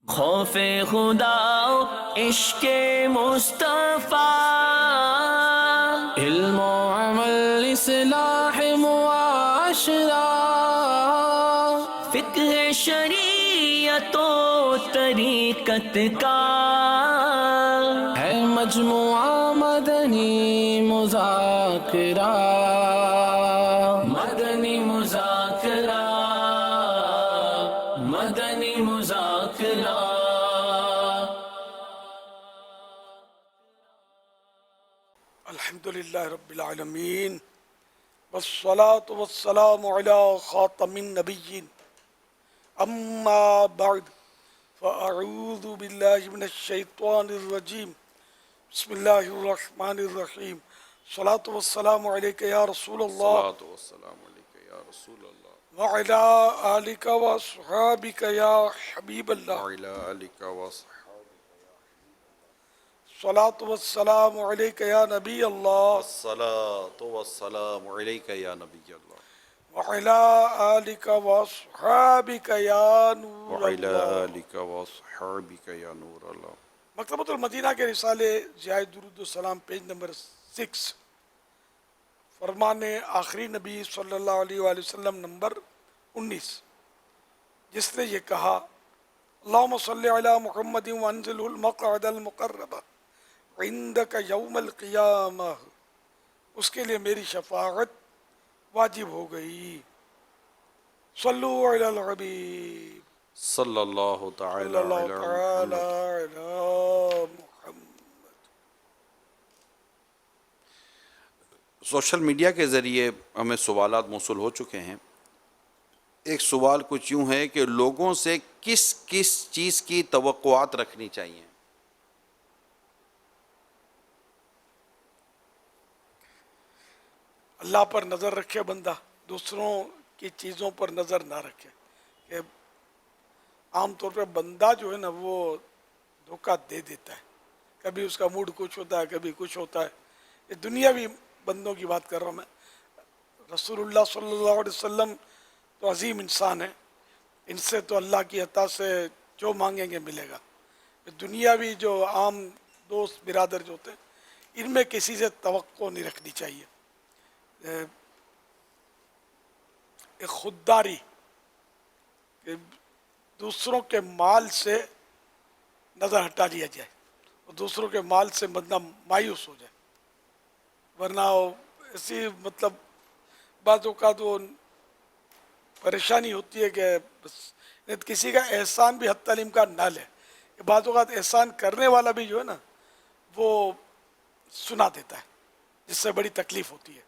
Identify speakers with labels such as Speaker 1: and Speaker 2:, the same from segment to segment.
Speaker 1: خوف خدا عشق مصطفیٰ، علم و عمل اصلاح معاشرہ، فقہ شریعت و طریقت کا ہے مجموعہ مدنی مذاکرہ، مدنی مذاکرہ، مدنی مذاکرہ۔
Speaker 2: الحمدللہ رب العالمین والصلاة والسلام علی خاتم النبیین، اما بعد فاعوذ باللہ من الشیطان الرجیم، بسم اللہ الرحمن الرحیم۔ صلاة والسلام علیک یا رسول اللہ
Speaker 3: الصلاة والسلام علیک یا رسول اللہ
Speaker 2: وعلی آلک واصحابک یا حبیب اللہ۔
Speaker 3: وعلی آلک وصحبہ۔
Speaker 2: صلاة والسلام علیک یا نبی اللہ
Speaker 3: الصلاة والسلام علیک یا نبی اللہ
Speaker 2: وعلی آلک واصحابک یا نور
Speaker 3: وعلی
Speaker 2: اللہ۔
Speaker 3: آلک وصحبہ یا نور اللہ۔
Speaker 2: مکتبۃ المدینہ کے رسالے ضیاء درود السلام پیج نمبر 6، فرمان آخری نبی صلی اللہ علیہ وآلہ وسلم نمبر 19، جس نے یہ کہا اللہم صلی علی محمد وانزل المقعد المقرب عندک یوم القیامہ، اس کے لیے میری شفاعت واجب ہو گئی۔ صلو علی الحبیب
Speaker 3: صلی اللہ تعالی
Speaker 2: صلی اللہ
Speaker 3: علی
Speaker 2: تعالی
Speaker 3: محمد۔
Speaker 2: علی محمد۔
Speaker 3: سوشل میڈیا کے ذریعے ہمیں سوالات موصول ہو چکے ہیں۔ ایک سوال کچھ یوں ہے کہ لوگوں سے کس کس چیز کی توقعات رکھنی چاہیے؟
Speaker 2: اللہ پر نظر رکھے بندہ، دوسروں کی چیزوں پر نظر نہ رکھے۔ کہ عام طور پہ بندہ جو ہے نا وہ دھوکہ دے دیتا ہے، کبھی اس کا موڈ کچھ ہوتا ہے، کبھی کچھ ہوتا ہے۔ یہ دنیاوی بندوں کی بات کر رہا ہوں میں۔ رسول اللہ صلی اللہ علیہ وسلم تو عظیم انسان ہے، ان سے تو اللہ کی عطا سے جو مانگیں گے ملے گا۔ دنیاوی جو عام دوست برادر جو ہوتے ہیں، ان میں کسی سے توقع نہیں رکھنی چاہیے۔ ایک خودداری کہ دوسروں کے مال سے نظر ہٹا لیا جائے اور دوسروں کے مال سے بندہ مایوس ہو جائے، ورنہ ایسی مطلب بعض اوقات وہ پریشانی ہوتی ہے کہ بس کسی کا احسان بھی حتی الامکان نہ لے۔ بعض اوقات احسان کرنے والا بھی جو ہے نا وہ سنا دیتا ہے، جس سے بڑی تکلیف ہوتی ہے۔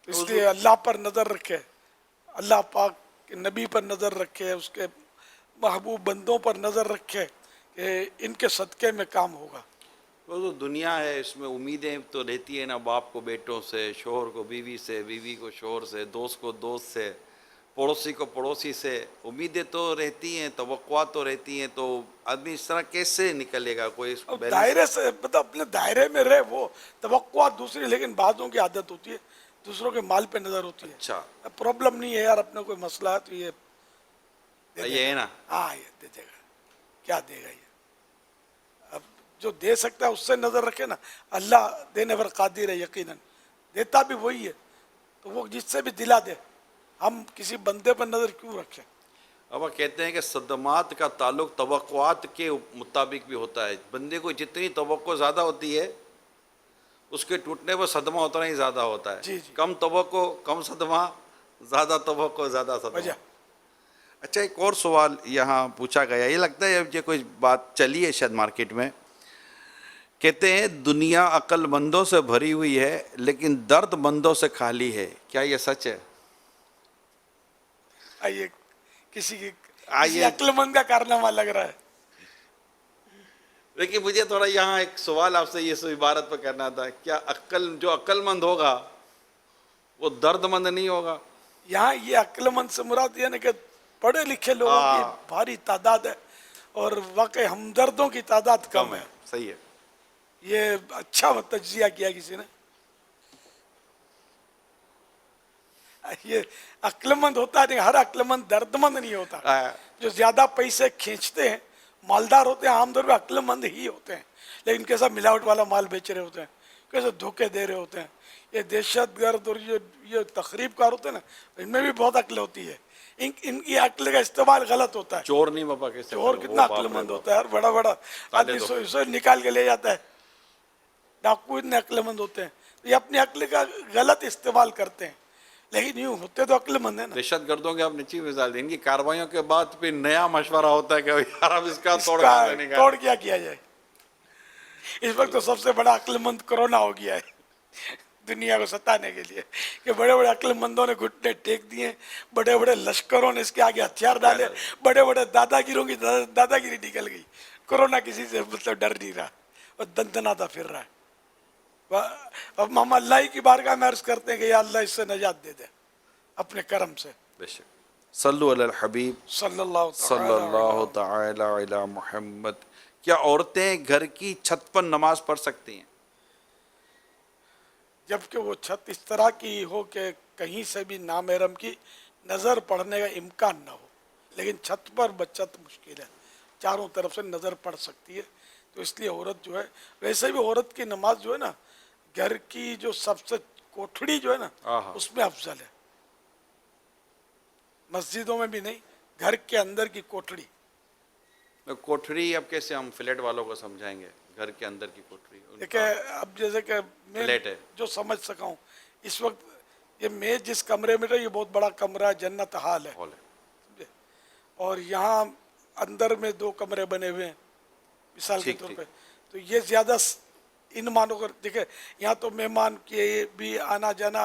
Speaker 2: اس لیے اللہ پر نظر رکھے، اللہ پاک کے نبی پر نظر رکھے، اس کے محبوب بندوں پر نظر رکھے کہ ان کے صدقے میں کام ہوگا۔
Speaker 3: وہ تو دنیا ہے، اس میں امیدیں تو رہتی ہیں نا، باپ کو بیٹوں سے، شوہر کو بیوی سے، بیوی کو شوہر سے، دوست کو دوست سے، پڑوسی کو پڑوسی سے، امیدیں تو رہتی ہیں، توقعات تو رہتی ہیں۔ تو آدمی اس طرح کیسے نکلے گا؟ کوئی اس کو
Speaker 2: اب دائرے سے مطلب اپنے دائرے میں رہے، وہ توقعات دوسری، لیکن بعضوں کی عادت ہوتی ہے دوسروں کے مال پہ نظر ہوتی ہے۔
Speaker 3: اچھا
Speaker 2: پرابلم نہیں ہے یار، اپنا کوئی مسئلہ ہے تو یہ دے دے
Speaker 3: یہ ہے
Speaker 2: گا۔
Speaker 3: نا،
Speaker 2: ہاں یہ دے دے گا، کیا دے گا یہ؟ اب جو دے سکتا ہے اس سے نظر رکھے نا، اللہ دینے پر قادر ہے، یقیناً دیتا بھی وہی ہے، تو وہ جس سے بھی دلا دے، ہم کسی بندے پر نظر کیوں رکھیں؟
Speaker 3: اب وہ کہتے ہیں کہ صدمات کا تعلق توقعات کے مطابق بھی ہوتا ہے۔ بندے کو جتنی توقع زیادہ ہوتی ہے، اس کے ٹوٹنے پر صدمہ اتنا ہی زیادہ ہوتا ہے۔
Speaker 2: جی جی،
Speaker 3: کم توقع کم صدمہ، زیادہ توقع زیادہ صدمہ۔
Speaker 2: وجہ
Speaker 3: اچھا، ایک اور سوال یہاں پوچھا گیا، یہ لگتا ہے یہ کوئی بات چلی ہے شاید مارکیٹ میں۔ کہتے ہیں دنیا عقل مندوں سے بھری ہوئی ہے لیکن درد مندوں سے خالی ہے، کیا یہ سچ ہے؟
Speaker 2: آئیے کسی
Speaker 3: آئیے
Speaker 2: عقل مند کا کارنامہ لگ رہا ہے۔
Speaker 3: لیکن مجھے تھوڑا یہاں ایک سوال آپ سے یہ سو عبارت پہ کرنا تھا، کیا جو عقل مند ہوگا وہ درد مند نہیں ہوگا؟
Speaker 2: یہاں یہ عقل مند سے مراد یہ ہے کہ پڑھے لکھے لوگوں کی بھاری تعداد ہے اور واقعی ہمدردوں کی تعداد کم ہے۔
Speaker 3: صحیح ہے۔
Speaker 2: یہ اچھا تجزیہ کیا کسی نے۔ یہ عقل مند ہوتا ہے، ہر عقل مند درد مند نہیں ہوتا۔ जो ज़्यादा पैसे खींचते हैं मालदार होते हैं, आमतौर पर अक्लमंद ही होते हैं, लेकिन कैसा मिलावट वाला माल बेच रहे होते हैं, कैसे धोखे दे रहे होते हैं। ये दहशतगर्द और ये तखरीबकार होते हैं ना, इनमें भी बहुत अक्ल होती है। इनकी अक्ल का इस्तेमाल गलत होता है।
Speaker 3: चोर नहीं बाबा कैसे,
Speaker 2: चोर कितना अक्लमंद होता है यार, बड़ा बड़ा आदमी सो निकाल के ले जाता है। डाकू इतने अक्लमंद होते हैं, ये अपनी अक्ल का गलत इस्तेमाल करते हैं, लेकिन यूं होते तो अक्लमंद है ना।
Speaker 3: दहशत गर्दों के आपने चीफ मिसाल दी, इनकी कार्रवाइयों के बाद फिर नया मशवरा होता है कि यार अब इसका
Speaker 2: तोड़ क्या किया जाए। इस वक्त तो सबसे बड़ा अक्लमंद कोरोना हो गया है दुनिया को सताने के लिए, कि बड़े बड़े अक्लमंदों ने घुटने टेक दिए, बड़े बड़े लश्करों ने इसके आगे हथियार डाले, बड़े बड़े दादागिरों की दादागिरी निकल गई। कोरोना किसी से मतलब डर नहीं रहा और दंदनाता फिर रहा है। अब हम अल्लाह की बारगाह में अर्ज करते हैं कि या अल्लाह इससे नजात दे दे अपने करम से।
Speaker 3: बेशक। सल्लु अलल हबीब
Speaker 2: सल्लल्लाहु
Speaker 3: तआला अला मुहम्मद। क्या औरतें घर की छत पर नमाज पढ़ सकती हैं?
Speaker 2: जबकि वो छत इस तरह की हो कि कहीं से भी नामहरम की नज़र पड़ने का इम्कान ना हो, लेकिन छत पर बचत मुश्किल है, चारों तरफ से नज़र पड़ सकती है। तो इसलिए औरत जो है, वैसे भी औरत की नमाज जो है ना, घर की जो सबसे कोठड़ी जो है ना, उसमें अफजल है, मस्जिदों में भी नहीं, घर के अंदर की कोठड़ी।
Speaker 3: कोठड़ी अब कैसे हम फ्लैट वालों को समझाएंगे, घर के अंदर की कोठड़ी?
Speaker 2: देखिए अब जैसे कि मैं
Speaker 3: फ्लैट है,
Speaker 2: जो समझ सका हूँ इस वक्त, ये मैं जिस कमरे में रही, ये बहुत बड़ा कमरा जन्नत हाल है, समझे? और यहाँ अंदर में 2 कमरे बने हुए हैं मिसाल के तौर पे, तो ये ज़्यादा इन मानों कर देखे, यहाँ तो मेहमान के भी आना जाना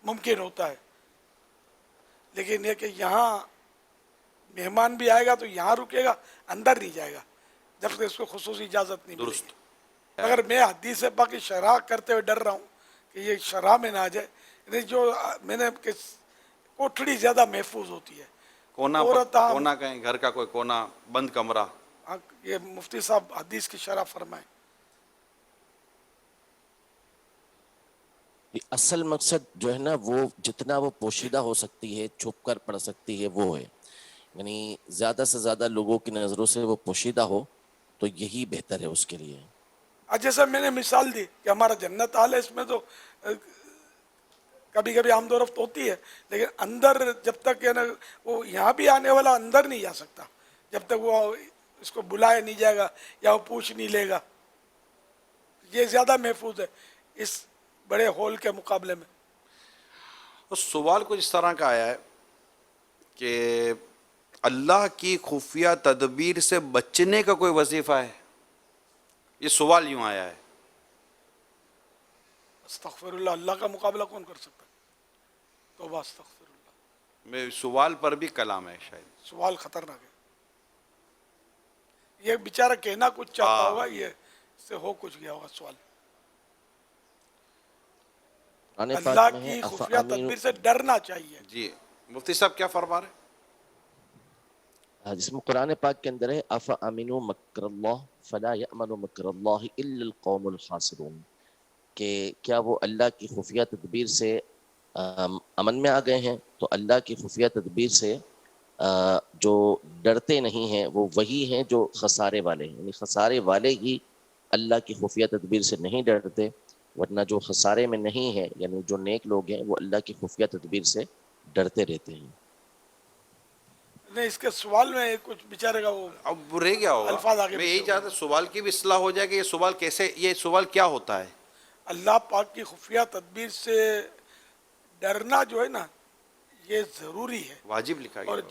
Speaker 2: मुमकिन होता है, लेकिन ये कि यहाँ मेहमान भी आएगा तो यहाँ रुकेगा, अंदर नहीं जाएगा जब तक इसको खुसूसी इजाज़त नहीं मिलेगी। अगर मैं हदीस से बाकी शराह करते हुए डर रहा हूँ कि ये शराह में ना आ जाए, नहीं जो मैंने कोठड़ी ज़्यादा महफूज होती है।
Speaker 3: कोना कहीं घर का कोई कोना, बंद कमरा।
Speaker 2: ये मुफ्ती साहब हदीस की शरह फरमाएं।
Speaker 4: असल मकसद जो है ना, वो जितना वो पोशीदा हो सकती है, छुप कर पढ़ सकती है, वो है। यानी ज़्यादा से ज़्यादा लोगों की नज़रों से वो पोशीदा हो तो यही बेहतर है उसके लिए।
Speaker 2: जैसा मैंने मिसाल दी कि हमारा जन्नत हाल है, इसमें तो कभी कभी आमदोरफ्त होती है, लेकिन अंदर जब तक है ना, वो यहाँ भी आने वाला अंदर नहीं जा सकता जब तक वो इसको बुलाया नहीं जाएगा या वो पूछ नहीं लेगा। ये ज़्यादा महफूज है इस बड़े हॉल के मुकाबले में।
Speaker 3: तो सवाल कुछ इस तरह का आया है कि अल्लाह की खुफिया तदबीर से बचने का कोई वजीफ़ा है? ये सवाल यूँ आया है।
Speaker 2: अस्तगफिरुल्लाह, अल्लाह का मुकाबला कौन कर सकता है? तौबा अस्तगफिरुल्लाह।
Speaker 3: मैं सवाल पर भी कलाम है, शायद
Speaker 2: सवाल खतरनाक है। ये बेचारा कहना कुछ चाहता होगा, ये इससे हो कुछ गया होगा सवाल। अल्लाह की खुफिया तदबीर से डरना चाहिए।
Speaker 3: जी मुफ्ती साहब क्या फरमा रहे?
Speaker 4: जिसमें कुरान पाक के अंदर है, अफ़ा अमीनु मक्रल्लाह फला यअमनु मक्रल्लाह इल्लल कौमुल खासिरून, कि क्या वो अल्लाह की खुफिया तदबीर से अमन में आ गए हैं? तो अल्लाह की खुफिया तदबीर से जो डरते नहीं हैं वो वही हैं जो खसारे वाले हैं। यानी खसारे वाले ही अल्लाह की खुफिया तदबीर से नहीं डरते, वरना जो खसारे में नहीं है, यानी जो नेक लोग हैं, वो अल्लाह की खुफिया तदबीर से डरते रहते हैं।
Speaker 2: नहीं, इसके सवाल में कुछ बेचारे का वो
Speaker 3: अब रह गया होगा।
Speaker 2: अल्फाज आगे
Speaker 3: मैं यही चाहता सवाल की भी इस्लाह हो जाए कि ये सवाल कैसे, ये सवाल क्या होता है?
Speaker 2: अल्लाह पाक की खुफिया तदबीर से डरना जो है ना, ये ज़रूरी है,
Speaker 3: वाजिब लिखा गया।
Speaker 2: और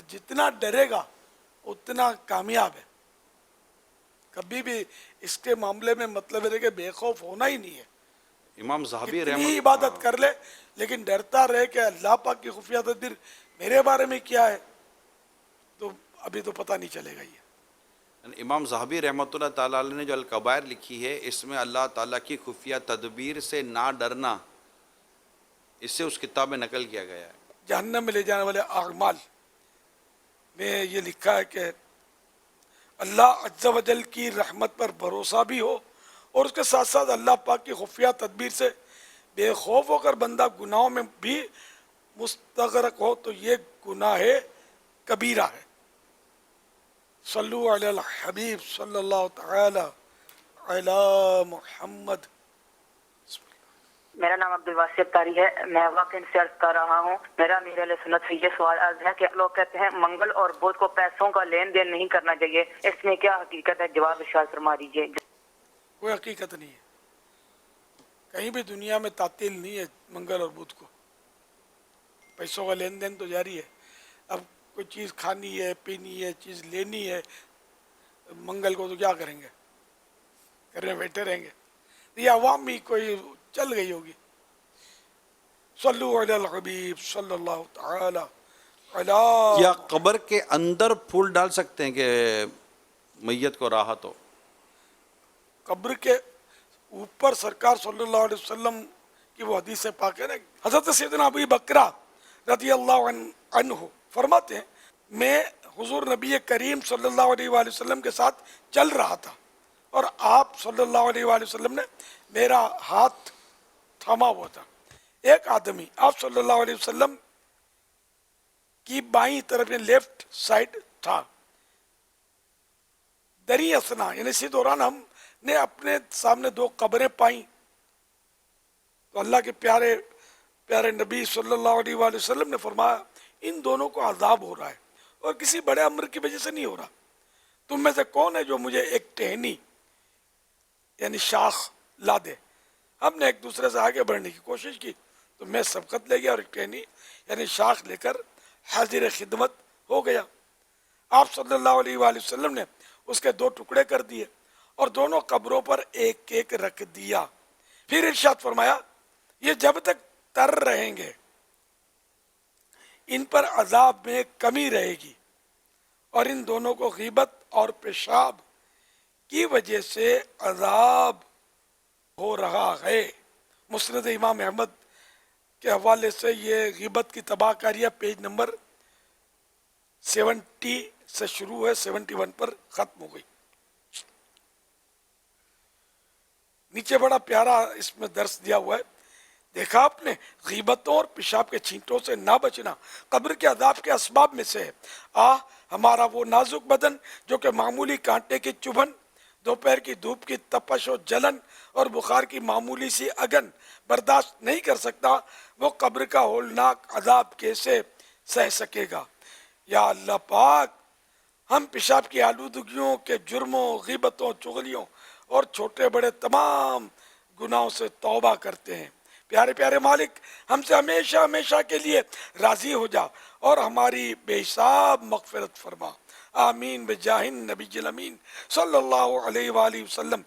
Speaker 2: जितना डरेगा उतना कामयाब है। कभी भी इसके मामले में मतलब है कि बेखौफ होना ही नहीं है।
Speaker 3: इमाम ज़हाबी
Speaker 2: कितनी इबादत कर ले, लेकिन डरता रहे कि अल्लाह पाक की खुफिया तदबीर मेरे बारे में क्या है, तो अभी तो पता नहीं चलेगा। ये
Speaker 3: इमाम ज़हाबी रहमतुल्लाह ताला अलैह ने जो अल-कबायर लिखी है, इसमें अल्लाह ताला की खुफिया तदबीर से ना डरना, इससे उस किताब में नकल किया गया है।
Speaker 2: जहन्नम में ले जाने वाले आमाल में ये लिखा है कि अल्लाह अज़्ज़ा वजल की रहमत पर भरोसा भी हो और उसके साथ साथ अल्लाह पाक की खुफिया तदबीर से बेखौफ होकर बंदा गुनाहों में भी मुस्तगरक हो, तो ये गुनाह कबीरा है। सल्लु अलल हबीब सल्लल्लाहु तआला अला मुहम्मद।
Speaker 5: मेरा नाम अब्दुल वासी अख्तारी है। मैं वाकई से अर्ज कर रहा हूँ, मेरा मीर अहले सुन्नत से ये सवाल अर्ज है कि लोग कहते हैं मंगल और बुध को पैसों का लेन देन नहीं करना चाहिए, इसमें क्या हकीकत है? जवाब इरशाद फरमा दीजिए।
Speaker 2: कोई हकीकत नहीं है, कहीं भी दुनिया में तातील नहीं है मंगल और बुध को। पैसों का लेन देन तो जारी है। अब कोई चीज़ खानी है, पीनी है, चीज़ लेनी है, मंगल को तो क्या करेंगे, करने बैठे रहेंगे। ये अवाम भी कोई चल गई होगी। सल्लु अलल हबीब सल्लल्लाहु तआला अला।
Speaker 3: क्या कब्र के अंदर फूल डाल सकते हैं कि मैयत को राहत हो?
Speaker 2: कब्र के ऊपर सरकार सल्लल्लाहु अलैहि वसल्लम की वो हदीस पाक है ना, हज़रत सैयदना अबू बकरा रज़ियल्लाहु अन्हु फरमाते हैं, मैं हुजूर नबी करीम सल्लल्लाहु अलैहि वसल्लम के साथ चल रहा था और आप सल्लल्लाहु अलैहि वसल्लम ने मेरा हाथ थामा हुआ था। एक आदमी आप सल्लल्लाहु अलैहि वसल्लम की बाईं तरफ में लेफ्ट साइड था। दरी असना यानी इसी दौरान हमने अपने सामने दो कब्रें पाई तो अल्लाह के प्यारे प्यारे नबी सल्लल्लाहु अलैहि वसल्लम ने फरमाया, इन दोनों को अजाब हो रहा है और किसी बड़े अमर की वजह से नहीं हो रहा। तुम में से कौन है जो मुझे एक टहनी यानी शाख ला दे? हमने एक दूसरे से आगे बढ़ने की कोशिश की तो मैं सबकत ले गया और एक टहनी यानी शाख लेकर हाजिर खिदमत हो गया। आप सल्लल्लाहु अलैहि वसल्लम ने उसके दो टुकड़े कर दिए और दोनों कब्रों पर एक एक रख दिया। फिर इरशाद फरमाया, ये जब तक तर रहेंगे इन पर अजाब में कमी रहेगी और इन दोनों को गीबत और पेशाब की वजह से अजाब हो रहा है। मुस्नद इमाम अहमद के हवाले से ये गीबत की तबाहकारियाँ पेज नंबर 70 से शुरू है, 71 पर खत्म हो गई। नीचे बड़ा प्यारा इसमें दर्स दिया हुआ है, देखा आपने, गीबतों और पेशाब के छींटों से ना बचना कब्र के अजाब के असबाब में से है। हमारा वो नाजुक बदन जो कि मामूली कांटे की चुभन, दोपहर की धूप की तपश और जलन और बुखार की मामूली सी अगन बर्दाश्त नहीं कर सकता, वो कब्र का होलनाक अजाब कैसे सह सकेगा? या अल्लाह पाक, हम पेशाब की आलूदगियों के जुर्मों, गीबतों, चुगलियों और छोटे बड़े तमाम गुनाहों से तौबा करते हैं। प्यारे प्यारे मालिक, हमसे हमेशा हमेशा के लिए राजी हो जा और हमारी बेहिसाब मगफिरत फरमा। आमीन बिजाहिन नबील अमीन सल्लल्लाहु अलैहि वसल्लम।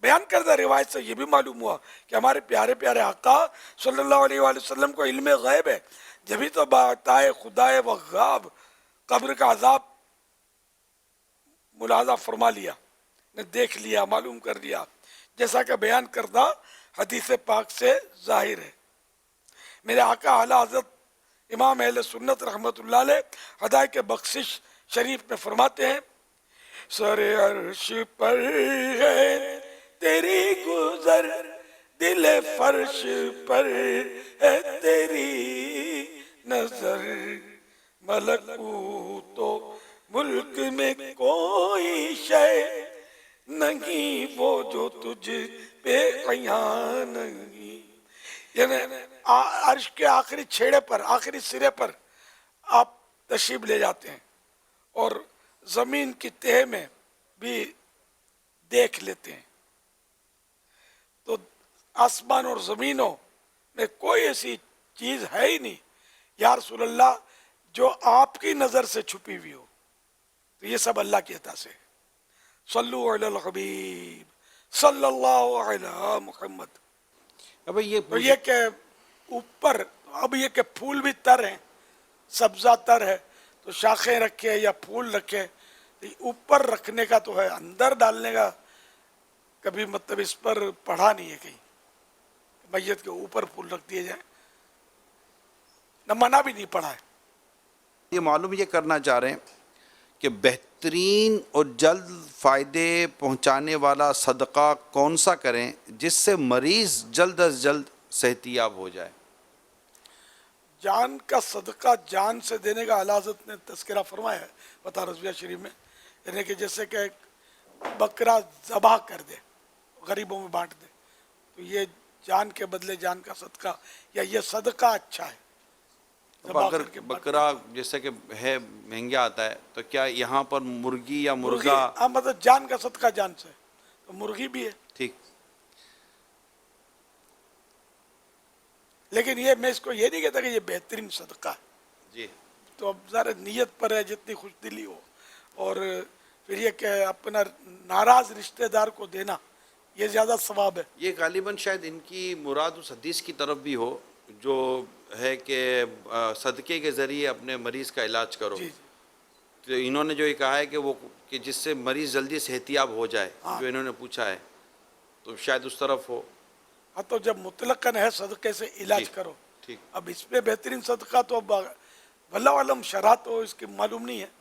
Speaker 2: बयान करदा रिवायत से ये भी मालूम हुआ कि हमारे प्यारे प्यारे आका सल्लल्लाहु अलैहि वसल्लम को इल्म गैब है, जभी तो बाताए खुदाए वग़ाब कब्र का अजाब मुलाजा फरमा लिया, ने देख लिया, मालूम कर लिया, जैसा कि बयान करदा हदीस पाक से जाहिर है। मेरे आका आला हज़रत इमाम अहले सुन्नत रहमतुल्लाह अलैह हदायत के बख्शिश शरीफ में फरमाते हैं, सरे अर्श पर है तेरी गुजर, दिल फर्श पर है तेरी नजर, मलकूतो मुल्क में कोई शय नहीं वो जो तुझ पे अयां नहीं। यानी अर्श के आखिरी छेड़े पर, आखिरी सिरे पर आप तशरीफ ले जाते हैं और जमीन की तह में भी देख लेते हैं, तो आसमान और जमीनों में कोई ऐसी चीज है ही नहीं या रसूल अल्लाह जो आपकी नजर से छुपी हुई हो। तो ये सब अल्लाह की अता से। सल्लु अलल हबीब सल्लल्लाहु अलैहि मुहम्मद।
Speaker 3: अब ये
Speaker 2: तो ये के ऊपर अब ये के फूल भी तर हैं, सब्जा तर है, तो शाखें रखे या फूल रखे, तो ऊपर रखने का तो है, अंदर डालने का कभी मतलब इस पर पढ़ा नहीं है कहीं, मैयत के ऊपर फूल रख दिए जाए, न मना भी नहीं पड़ा है।
Speaker 3: ये मालूम ये करना चाह रहे हैं कि बेहतरीन और जल्द फ़ायदे पहुंचाने वाला सदका कौन सा करें जिससे मरीज़ जल्द अज जल्द सेहतियाब हो जाए?
Speaker 2: जान का सदका जान से देने का आला हज़रत ने तस्करा फरमाया है बता रज़विया शरीफ में। यानी कि जैसे कि एक बकरा ज़बह कर दे, गरीबों में बांट दे, तो ये जान के बदले जान का सदका, या ये सदका अच्छा है।
Speaker 3: अब
Speaker 2: ज़बह
Speaker 3: अगर
Speaker 2: करके
Speaker 3: बकरा जैसे कि है महंगा आता है, तो क्या यहाँ पर मुर्गी या
Speaker 2: मुर्गी,
Speaker 3: मुर्गा?
Speaker 2: हाँ, मतलब जान का सदका जान से, तो मुर्गी भी है।
Speaker 3: ठीक।
Speaker 2: लेकिन ये मैं इसको ये नहीं कहता कि ये बेहतरीन सदका है,
Speaker 3: जी।
Speaker 2: तो अब ज़रा नियत पर है, जितनी खुशदिली हो। और फिर ये कि अपना नाराज रिश्तेदार को देना, ये ज़्यादा सवाब है।
Speaker 3: ये गालिबन शायद इनकी मुराद उस हदीस की तरफ भी हो जो है कि सदक़े के ज़रिए अपने मरीज़ का इलाज करो।
Speaker 2: जी,
Speaker 3: तो इन्होंने जो ये कहा है कि वो कि जिससे मरीज़ जल्दी सेहतियाब हो जाए,
Speaker 2: हाँ।
Speaker 3: जो इन्होंने पूछा है, तो शायद उस तरफ हो।
Speaker 2: हाँ, तो जब मुतलकन है सदक़े से इलाज
Speaker 3: ठीक,
Speaker 2: करो,
Speaker 3: ठीक।
Speaker 2: अब इस पे बेहतरीन सदका तो अब वल्लाह आलम शरह तो इसकी मालूम नहीं है,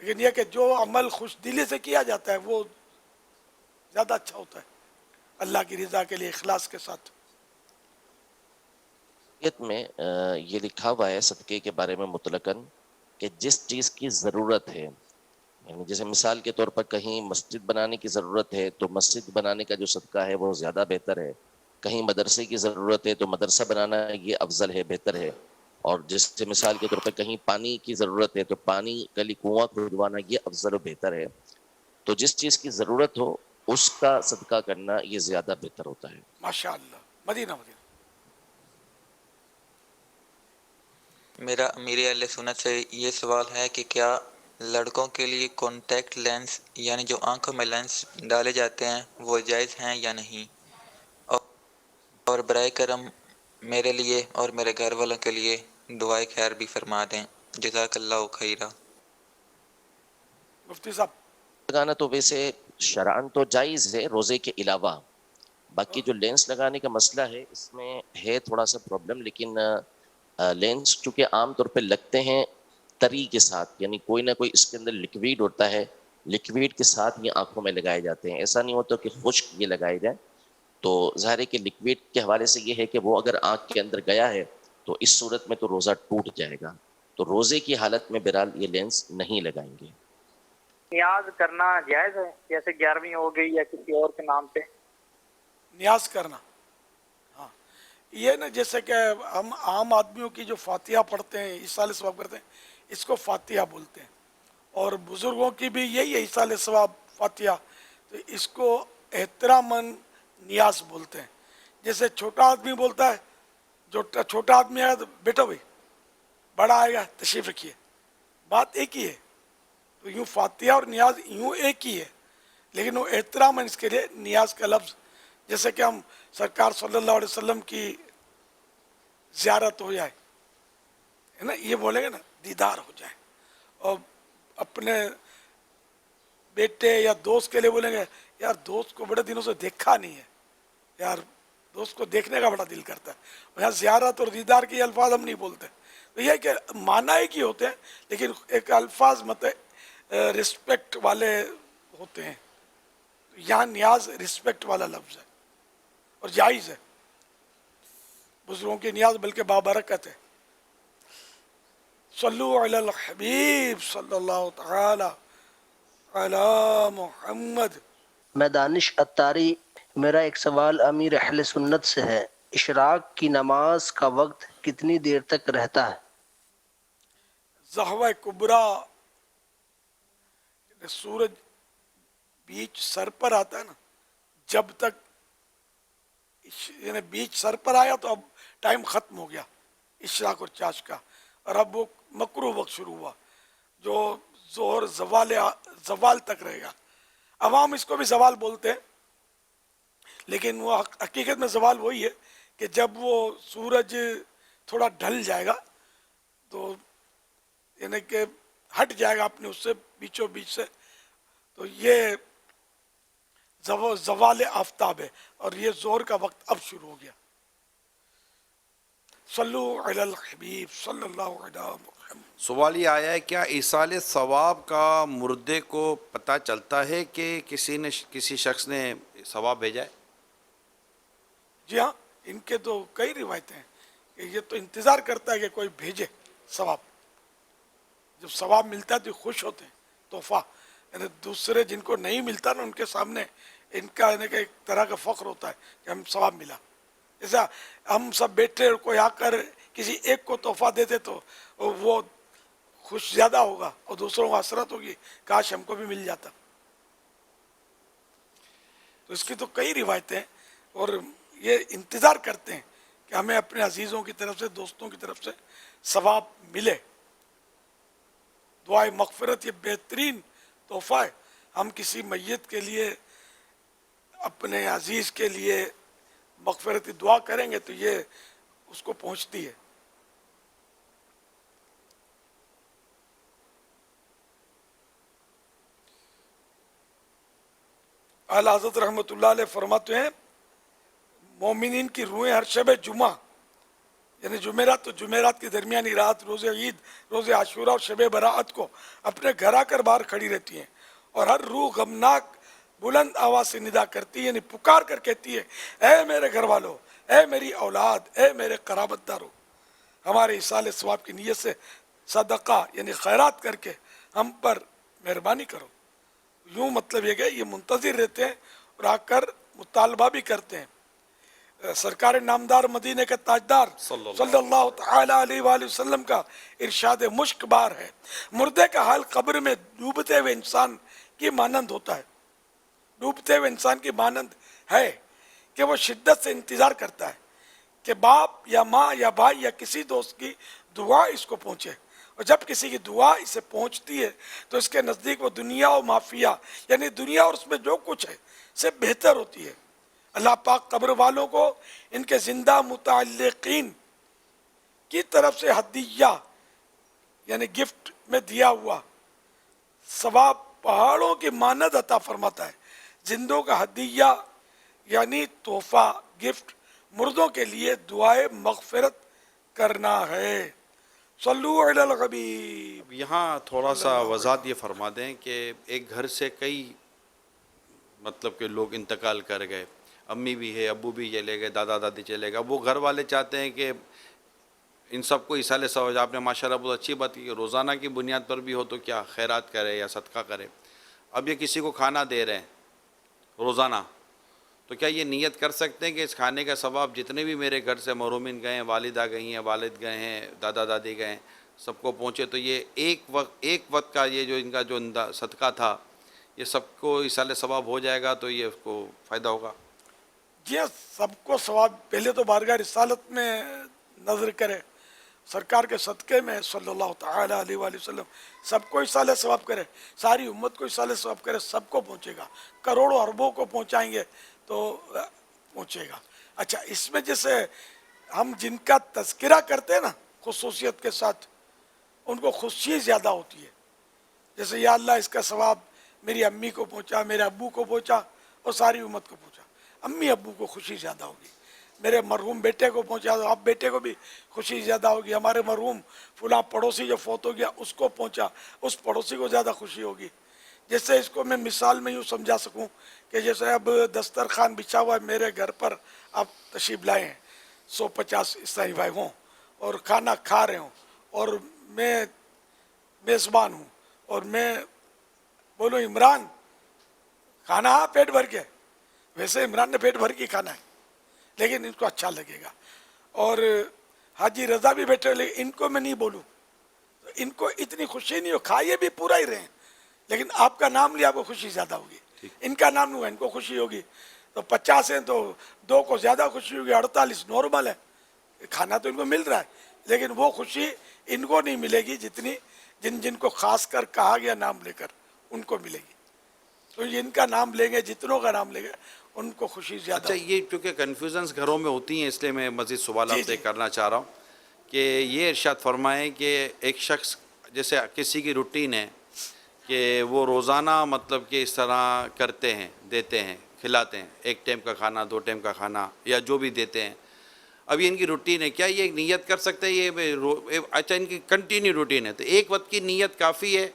Speaker 2: लेकिन यह कि जो अमल खुश दिली से किया जाता है वो ज़्यादा अच्छा होता है, अल्लाह की रज़ा के लिए इखलास के साथ।
Speaker 4: में ये लिखा हुआ है सदक़े के बारे में मुतलकन कि जिस चीज़ की ज़रूरत है, यानी जैसे मिसाल के तौर पर कहीं मस्जिद बनाने की ज़रूरत है तो मस्जिद बनाने का जो सदका है वो ज़्यादा बेहतर है, कहीं मदरसे की ज़रूरत है तो मदरसा बनाना ये अफजल है, बेहतर है, और जैसे मिसाल के तौर पर कहीं पानी की ज़रूरत है तो पानी गली कुआं खुदवाना ये अफजल और बेहतर है। तो जिस चीज़ की ज़रूरत हो उसका सदका करना ये ज़्यादा बेहतर होता है।
Speaker 2: माशाअल्लाह, मदीना मदीना।
Speaker 6: मेरा अमीर अहले सुन्नत से ये सवाल है कि क्या लड़कों के लिए कॉन्टैक्ट लेंस यानी जो आंखों में लेंस डाले जाते हैं वो जायज़ हैं या नहीं, और बराए करम मेरे लिए और मेरे घर वालों के लिए दुआए खैर भी फरमा दें। जज़ाकल्लाहु खैरा।
Speaker 2: मुफ्ती साहब,
Speaker 4: लगाना तो वैसे शरअन तो जायज़ है रोज़े के अलावा, बाकी जो लेंस लगाने का मसला है इसमें है थोड़ा सा प्रॉब्लम, लेकिन लेंस चूँकि आम तौर पे लगते हैं तरी के साथ, यानी कोई ना कोई इसके अंदर लिक्विड होता है, लिक्विड के साथ ये आंखों में लगाए जाते हैं, ऐसा नहीं होता कि खुश्क ये लगाए जाए। तो ज़ाहिर है कि लिक्विड के हवाले से ये है कि वो अगर आँख के अंदर गया है तो इस सूरत में तो रोज़ा टूट जाएगा, तो रोज़े की हालत में बहरहाल ये लेंस नहीं लगाएंगे।
Speaker 5: नियाज करना जायज़ है, जैसे 11वीं हो गई या किसी और के नाम पे?
Speaker 2: नियाज करना, हाँ, ये ना जैसे कि हम आम आदमियों की जो फातिहा पढ़ते हैं, इसाले सवाब करते हैं, इसको फातिहा बोलते हैं, और बुज़ुर्गों की भी यही है इसाले सवाब फातिहा, तो इसको एहतरामन नियाज बोलते हैं। जैसे छोटा आदमी बोलता है, जो छोटा आदमी आया तो बेटा भाई बड़ा आएगा तशरीफ़ रखिए, बात एक ही है। तो यूँ फातिहा और नियाज यूँ एक ही है, लेकिन वो एहतरामन इसके लिए नियाज का लफ्ज़, जैसे कि हम सरकार सल्लल्लाहु अलैहि वसल्लम की ज़ियारत हो जाए, है ना, ये बोलेंगे ना, दीदार हो जाए, और अपने बेटे या दोस्त के लिए बोलेंगे यार दोस्त को बड़े दिनों से देखा नहीं है, यार दोस्त को देखने का बड़ा दिल करता है। यहाँ ज़ियारत और दीदार के अल्फाज हम नहीं बोलते, तो यह कि माना एक ही होते हैं, लेकिन एक अल्फाज मत रिस्पेक्ट वाले होते हैं। यहाँ नियाज रिस्पेक्ट वाला लफ्ज़ है और जायज़ है, बुजुर्गों की नियाज बल्कि बाबरकत है। सल्लु अलल हबीब सल्लल्लाहु तआला अला मुहम्मद।
Speaker 7: मैं दानिश अत्तारी, मेरा एक सवाल अमीर अहले सुन्नत से है, इशराक की नमाज का वक्त कितनी देर तक रहता है?
Speaker 2: ज़हवा कुबरा, सूरज बीच सर पर आता है ना, जब तक यानी बीच सर पर आया तो अब टाइम ख़त्म हो गया इशराक और चाश का, और अब वो मकरूह वक्त शुरू हुआ जो जोहर जवाल तक रहेगा। अवाम इसको भी जवाल बोलते हैं, लेकिन वो हकीकत में जवाल वही है कि जब वो सूरज थोड़ा ढल जाएगा तो यानी कि हट जाएगा अपने उससे बीचों बीच से, तो ये जवाल आफ्ताब है, और ये जोर का वक्त अब शुरू हो गया। सल्लु अलल हबीब सल्लल्लाहु अलैहि वसल्लम।
Speaker 3: सवाल ये आया है, क्या ईसाल सवाब का मुर्दे को पता चलता है कि किसी शख्स ने सवाब भेजा है?
Speaker 2: जी हाँ, इनके तो कई रिवायतें हैं कि ये तो इंतज़ार करता है कि कोई भेजे सवाब, जब सवाब मिलता है तो खुश होते हैं, तोहफा। यानी दूसरे जिनको नहीं मिलता ना उनके सामने इनका यानी कि एक तरह का फख्र होता है कि हम सवाब मिला। जैसा हम सब बैठे और कोई आकर किसी एक को तोहफा दे दे तो वो खुश ज़्यादा होगा और दूसरों को हसरत होगी काश हमको भी मिल जाता। तो इसकी तो कई रिवायतें हैं और ये इंतज़ार करते हैं कि हमें अपने अजीज़ों की तरफ से, दोस्तों की तरफ से सवाब मिले। दुआए मग़फ़िरत ये बेहतरीन तोहफ़ा है। हम किसी मैयत के लिए, अपने अजीज़ के लिए मग़फ़िरत की दुआ करेंगे तो ये उसको पहुँचती है। आला हज़रत रहमतुल्लाह अलैह फरमाते हैं मोमिनीन की रूहें हर शब जुमा यानी जुमेरात तो जुमेरात की दरमियानी रात, रोज़े ईद, रोज़े आशूरा और शब बराअत को अपने घर आकर बाहर खड़ी रहती हैं और हर रूह गमनाक बुलंद आवाज़ से निदा करती है यानी पुकार कर कहती है, ऐ मेरे घर वालों, ऐ मेरी औलाद, ऐ मेरे कराबतदारों, हमारे इसाले सवाब की नीयत से सदका यानी खैरात करके हम पर मेहरबानी करो। यूँ मतलब ये कि ये मुंतज़िर रहते हैं और आकर मुतालबा भी करते हैं। सरकार नामदार मदीने के ताजदार सल्लल्लाहु तआला अलैहि वसल्लम का इरशाद मुश्क बार है, मुर्दे का हाल कब्र में डूबते हुए इंसान की मानंद होता है। डूबते हुए इंसान की मानंद है कि वो शिद्दत से इंतज़ार करता है कि बाप या माँ या भाई या किसी दोस्त की दुआ इसको पहुँचे, और जब किसी की दुआ इसे पहुँचती है तो इसके नज़दीक वो दुनिया और माफिया यानी दुनिया और उसमें जो कुछ है से बेहतर होती है। अल्लाह पाक कब्र वालों को इनके जिंदा मुताल्लिकीन की तरफ से हदिया यानी गिफ्ट में दिया हुआ सवाब पहाड़ों की मानद अता फरमाता है। जिंदों का हदिया यानी तोहफा, गिफ्ट मुर्दों के लिए दुआए मग़फ़िरत करना है। सल्लु अलल हबीब।
Speaker 3: यहाँ थोड़ा सा वज़ाहत ये फरमा दें कि एक घर से कई मतलब के लोग इंतकाल कर गए, अम्मी भी है, अब्बू भी चले गए, दादा दादी चले गए। वो घर वाले चाहते हैं कि इन सबको इसाले सवाब, आपने माशाल्लाह बहुत अच्छी बात की, रोज़ाना की बुनियाद पर भी हो तो क्या खैरात करे या सदका करे। अब ये किसी को खाना दे रहे हैं रोज़ाना, तो क्या ये नियत कर सकते हैं कि इस खाने का सवाब जितने भी मेरे घर से महरूमिन गए हैं, वालिदा गई हैं, वालिद गए हैं, दादा दादी गए हैं, सबको पहुँचे, तो ये एक वक्त का ये जो इनका जो सदका था ये सबको इसाले सवाब हो जाएगा, तो ये उसको फ़ायदा होगा।
Speaker 2: जी हाँ, सबको सवाब पहले तो बारगाह रिसालत में नज़र करे, सरकार के सदक़े में सल्लल्लाहु तआला अलैहि वसल्लम सबको इसाले सवाब करे, सारी उम्मत को इसाले सवाब करे, सबको पहुँचेगा। करोड़ों अरबों को पहुँचाएंगे तो पहुँचेगा। अच्छा, इसमें जैसे हम जिनका तज़किरा करते हैं ना खुसूसियत के साथ, उनको खुशी ज़्यादा होती है। जैसे या अल्लाह इसका सवाब मेरी अम्मी को पहुँचा, मेरे अब्बू को पहुँचा और सारी उम्मत को पहुँचा। अम्मी अब्बू को खुशी ज़्यादा होगी, मेरे मरहूम बेटे को पहुँचा तो आप बेटे को भी खुशी ज़्यादा होगी, हमारे मरहूम फुला पड़ोसी जो फौत हो गया उसको पहुँचा, उस पड़ोसी को ज़्यादा खुशी होगी। जैसे इसको मैं मिसाल में यूँ समझा सकूँ कि जैसे अब दस्तरखान बिछा हुआ है मेरे घर पर, आप तशरीफ़ लाए हैं, 150 ईसाई भाई हों और खाना खा रहे हों और मैं मेज़बान हूँ और मैं बोलो इमरान खाना हाँ पेट भर के, वैसे इमरान ने पेट भर के खाना है लेकिन इनको अच्छा लगेगा। और हाजी रज़ा भी बैठे, लेकिन इनको मैं नहीं बोलूँ तो इनको इतनी खुशी नहीं हो, खाइए भी पूरा ही रहें, लेकिन आपका नाम लिया आपको खुशी ज़्यादा होगी, इनका नाम लूँगा इनको खुशी होगी। तो 50 हैं तो 2 को ज़्यादा खुशी होगी, 48 नॉर्मल है, खाना तो इनको मिल रहा है, लेकिन वो खुशी इनको नहीं मिलेगी जितनी जिनको खास कर कहा गया नाम लेकर उनको मिलेगी। तो इनका नाम लेंगे, जितनों का नाम लेंगे उनको खुशी ज़्यादा।
Speaker 3: अच्छा, ये चूँकि कन्फ्यूजन्स घरों में होती हैं इसलिए मैं मज़ीद सवाल आपसे करना चाह रहा हूँ कि ये इरशाद फरमाएं कि एक शख्स जैसे किसी की रूटीन है कि वो रोज़ाना मतलब कि इस तरह करते हैं, देते हैं, खिलाते हैं, 1 टाइम का खाना, 2 टाइम का खाना या जो भी देते हैं, अब ये इनकी रूटीन है, क्या ये एक नीयत कर सकते हैं ये अच्छा इनकी कंटिन्यू रूटीन है, तो एक वक्त की नीयत काफ़ी है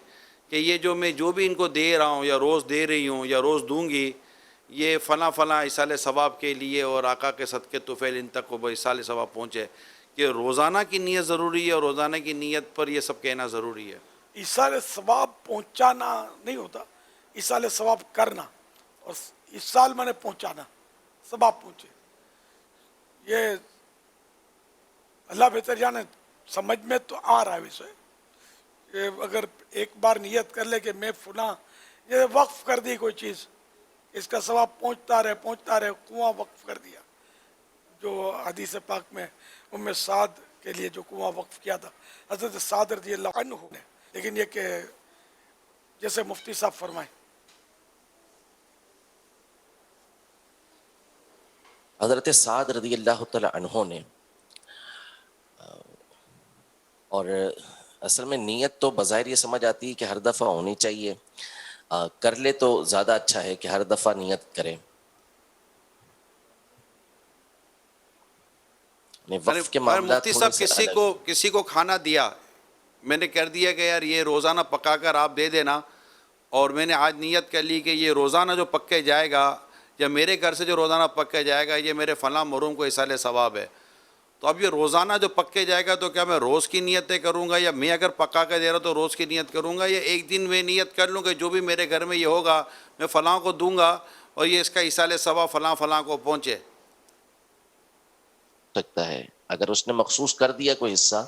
Speaker 3: कि ये जो मैं जो भी इनको दे रहा हूँ या रोज़ दे रही हूँ या रोज़ दूँगी, ये फ़लाँ फ़लाँ इसाले सवाब के लिए और आका के सदक़े तुफ़ैल इन तक को इसाले सवाब पहुँचे, कि रोज़ाना की नीयत ज़रूरी है और रोज़ाना की नीयत पर ये सब कहना ज़रूरी है?
Speaker 2: इसाले सवाब पहुँचाना नहीं होता, इस साल सवाब करना और इस साल मैंने पहुंचाना, सवाब पहुंचे। ये अल्लाह बेहतर जाने, समझ में तो आ रहा है विषय। ये अगर एक बार नियत कर ले कि मैं फुला ये वक्फ कर दी कोई चीज़, इसका सवाब पहुंचता रहे, कुआं वक्फ कर दिया, जो हदीस पाक में उम्मे साद के लिए जो कुआं वक्फ किया था हज़रत साद रज़ियल्लाहु अन्हु ने। लेकिन ये कि जैसे मुफ्ती साहब फरमाए,
Speaker 4: हज़रत साद रज़ियल्लाहु तआला अन्हु ने, और असल में नीयत तो बज़ाहिर ये समझ आती है कि हर दफ़ा होनी चाहिए, कर ले तो ज़्यादा अच्छा है कि हर दफ़ा नियत करें। वक्फ के मामला
Speaker 3: मुफ्ती साहब किसी को खाना दिया, मैंने कर दिया कि यार ये रोज़ाना पका कर आप दे देना, और मैंने आज नियत कर ली कि ये रोज़ाना जो पक के जाएगा या मेरे घर से जो रोज़ाना पक के जाएगा ये मेरे फ़लाँ मरूम को इसाले सवाब है। तो अब ये रोज़ाना जो पक के जाएगा तो क्या मैं रोज़ की नियतें करूँगा, या मैं अगर पका के दे रहा तो रोज़ की नियत करूँगा, या एक दिन में नियत कर लूँ कि जो भी मेरे घर में ये होगा मैं फ़लाँ को दूँगा और ये इसका इसाले सवाब फ़लाँ फ़लाँ को पहुँचे।
Speaker 4: सकता है अगर उसने मखसूस कर दिया कोई हिस्सा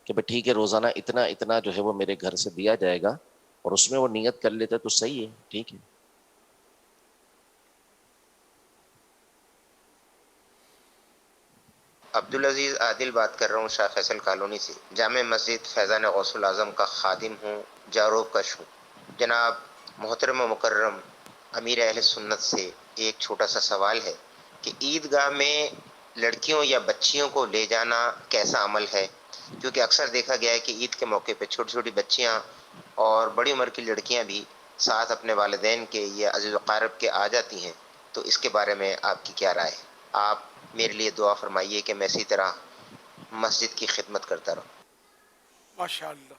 Speaker 4: कि भाई ठीक है रोज़ाना इतना इतना जो है वो मेरे घर से दिया जाएगा, और उसमें वो नियत कर लेता तो सही है, ठीक है।
Speaker 8: अब्दुल अजीज़ आदिल बात कर रहा हूँ शाह फैसल कॉलोनी से। जामे मस्जिद फैज़ान गौसुल आज़म का खादिम हूँ, जारोब कश हूँ। जनाब मोहतरम मुकर्रम अमीर अहले सुन्नत से एक छोटा सा सवाल है कि ईदगाह में लड़कियों या बच्चियों को ले जाना कैसा अमल है, क्योंकि अक्सर देखा गया है कि ईद के मौके पे छोटी छोटी बच्चियाँ और बड़ी उम्र की लड़कियाँ भी साथ अपने वालिदैन के या अज़ीज़ व क़ारिब के आ जाती हैं। तो इसके बारे में आपकी क्या राय है? आप मेरे लिए दुआ फरमाइए कि मैं इसी तरह मस्जिद की खिदमत करता रहूँ।
Speaker 2: माशाअल्लाह,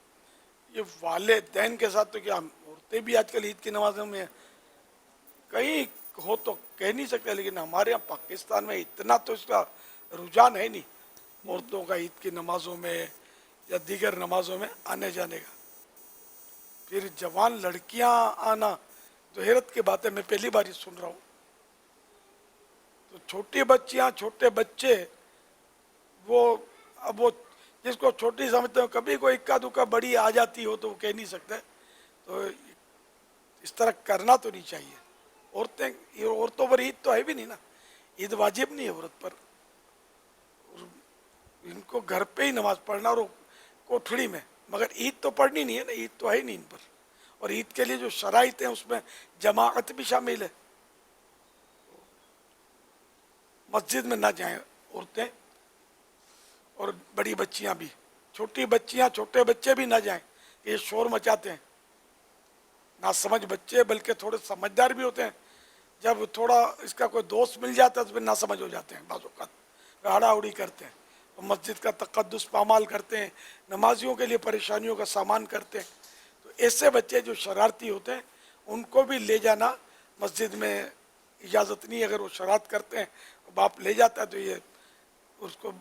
Speaker 2: ये वालिदैन के साथ तो क्या, औरतें भी आजकल ईद की नमाज़ों में कहीं हो तो कह नहीं सकते, लेकिन हमारे यहाँ पाकिस्तान में इतना तो इसका रुझान है नहीं औरतों का ईद की नमाज़ों में या दीगर नमाज़ों में आने जाने का। फिर जवान लड़कियां आना तो हैरत की बात है, मैं पहली बार ही सुन रहा हूँ। तो छोटी बच्चियां छोटे बच्चे, वो अब वो जिसको छोटी समझते हो, कभी कोई इक्का दुक्का बड़ी आ जाती हो तो वो कह नहीं सकते। तो इस तरह करना तो नहीं चाहिए। औरतों पर ईद तो है भी नहीं ना, ईद वाजिब नहीं है औरत पर। इनको घर पे ही नमाज पढ़ना और कोठड़ी में, मगर ईद तो पढ़नी नहीं है ना, ईद तो है नहीं इन पर। और ईद के लिए जो शराइत है उसमें जमाअत भी शामिल है। मस्जिद में ना जाएं औरतें और बड़ी बच्चियां भी, छोटी बच्चियां छोटे बच्चे भी ना जाएं, ये शोर मचाते हैं। ना समझ बच्चे बल्कि थोड़े समझदार भी होते हैं, जब थोड़ा इसका कोई दोस्त मिल जाता है तो फिर ना समझ हो जाते हैं, बाज़ औक़ात आड़ा उड़ी करते हैं, तो मस्जिद का तक़द्दुस पामाल करते हैं, नमाजियों के लिए परेशानियों का सामान करते हैं। तो ऐसे बच्चे जो शरारती होते हैं उनको भी ले जाना मस्जिद में इजाज़त नहीं। अगर वो शरारत करते हैं, बाप ले जाता है तो ये उसको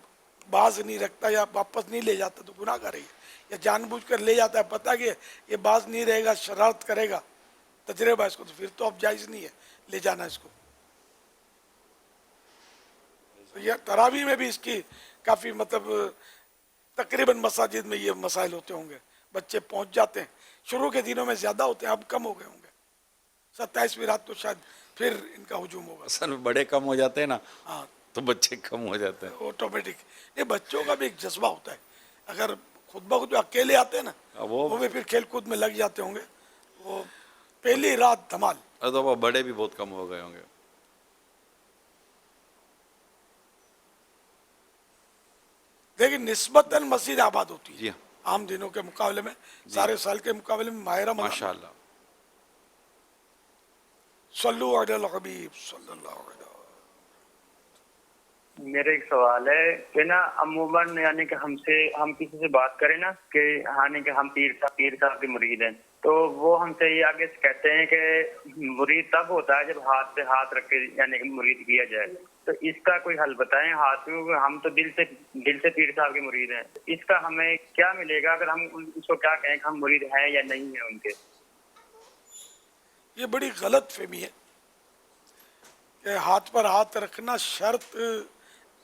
Speaker 2: बाज नहीं रखता या वापस नहीं ले जाता तो गुनाहगार है, या जानबूझकर ले जाता है, पता कि ये बाज नहीं रहेगा, शरारत करेगा, तजर्बा इसको, तो फिर तो अब जायज़ नहीं है ले जाना इसको। तो यह तरावी में भी इसकी काफ़ी मतलब तकरीबन मसाजिद में ये मसाइल होते होंगे, बच्चे पहुंच जाते हैं। शुरू के दिनों में ज़्यादा होते हैं, अब कम हो गए होंगे। 27वीं रात तो शायद फिर इनका हुजूम होगा।
Speaker 3: असल में बड़े कम हो जाते हैं ना,
Speaker 2: हाँ,
Speaker 3: तो बच्चे कम हो जाते हैं
Speaker 2: ऑटोमेटिक। ये बच्चों का भी एक जज्बा होता है, अगर खुद ब खुद जो अकेले आते हैं ना वो भी फिर खेल कूद में लग जाते होंगे। वो पहली रात धमाल।
Speaker 3: तो वो बड़े भी बहुत कम हो गए होंगे।
Speaker 2: लेकिन निस्बतन मस्जिद आबाद होती है
Speaker 3: जी हाँ,
Speaker 2: आम दिनों के मुकाबले में, सारे साल के मुकाबले में। माह रमज़ान
Speaker 3: माशाल्लाह।
Speaker 2: सल्लु अलल हबीब सल्लल्लाहु अलैहि वसल्लम।
Speaker 9: मेरा एक सवाल है कि ना अमूमन यानी कि हम किसी से बात करें ना कि यानी कि हम पीर साहब के मुरीद हैं, तो वो हमसे ये आगे से कहते हैं कि मुरीद तब होता है जब हाथ पे हाथ रख के यानी कि मुरीद किया जाए। तो इसका कोई हल बताएं। हाथ में हम तो दिल से पीर साहब के मुरीद हैं, इसका हमें क्या मिलेगा अगर हम उसको क्या कहें कि हम मुरीद हैं या नहीं है उनके?
Speaker 2: ये बड़ी गलत फहमी है कि हाथ पर हाथ रखना शर्त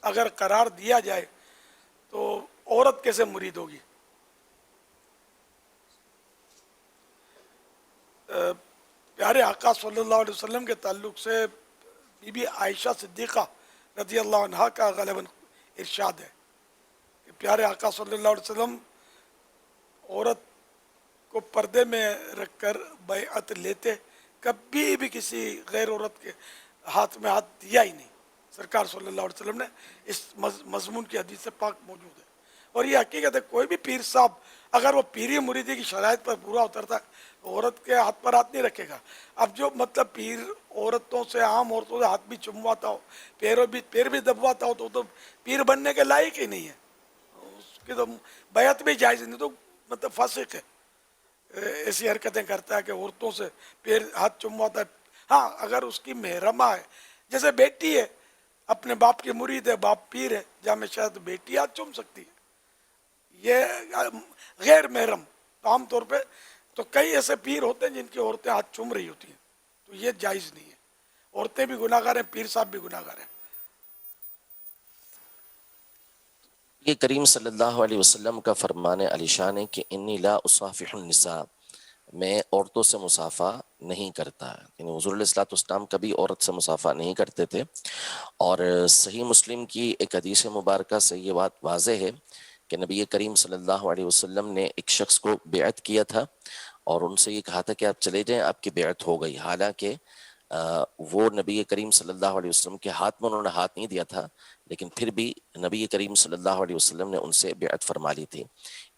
Speaker 2: अगर करार दिया जाए तो औरत कैसे मुरीद होगी। प्यारे आका सल्लल्लाहु अलैहि वसल्लम के ताल्लुक से बीबी आयशा सिद्दीक़ा रज़ी अल्लाह अन्हा का ग़ालिबन इरशाद है कि प्यारे आका सल्लल्लाहु अलैहि वसल्लम औरत को पर्दे में रखकर बैअत लेते, कभी भी किसी गैर औरत के हाथ में हाथ दिया ही नहीं। सरकार सल्लल्लाहु अलैहि वसल्लम ने इस मजमून की हदीस से पाक मौजूद है। और ये हकीकत है, कोई भी पीर साहब अगर वो पीरी मुरीदी की शराइत पर पूरा उतरता है तो औरत के हाथ पर हाथ नहीं रखेगा। अब जो मतलब पीर औरतों से, आम औरतों से हाथ भी चुमवाता हो, पैर भी दबवाता हो तो पीर बनने के लायक ही नहीं है, उसकी तो बैत भी जायज़ नहीं, तो मतलब फासिक है। ऐसी हरकतें करता है कि औरतों से पैर हाथ चुमवाता है। हाँ, अगर उसकी महरमा है, जैसे बेटी है, अपने बाप की मुरीद है, बाप पीर है, जहाँ में शायद बेटी हाथ चूम सकती है। ये गैर महरम तो आम तौर पे तो कई ऐसे पीर होते हैं जिनकी औरतें हाथ चूम रही होती हैं, तो ये जायज़ नहीं है। औरतें भी गुनाहगार हैं, पीर साहब भी गुनाहगार हैं।
Speaker 4: ये करीम सल्लल्लाहु अलैहि वसल्लम का फरमान अलीशान है कि इन्नी ला उसाफिहुन निसा, मैं औरतों से मुसाफा नहीं करता। यानी हुज़ूर अलैहिस्सलाम कभी औरत से मुसाफा नहीं करते थे। और सही मुस्लिम की एक हदीस मुबारका से ये बात वाज़ेह है कि नबी करीम सल्लल्लाहु अलैहि वसल्लम ने एक शख्स को बेअत किया था और उनसे ये कहा था कि आप चले जाएं, आपकी बेअत हो गई। हालांकि वो नबी करीम सल्लल्लाहु अलैहि वसल्लम के हाथ में उन्होंने हाथ नहीं दिया था, लेकिन फिर भी नबी करीम सल्लल्लाहु अलैहि वसल्लम ने उनसे बेअत फरमा ली थी।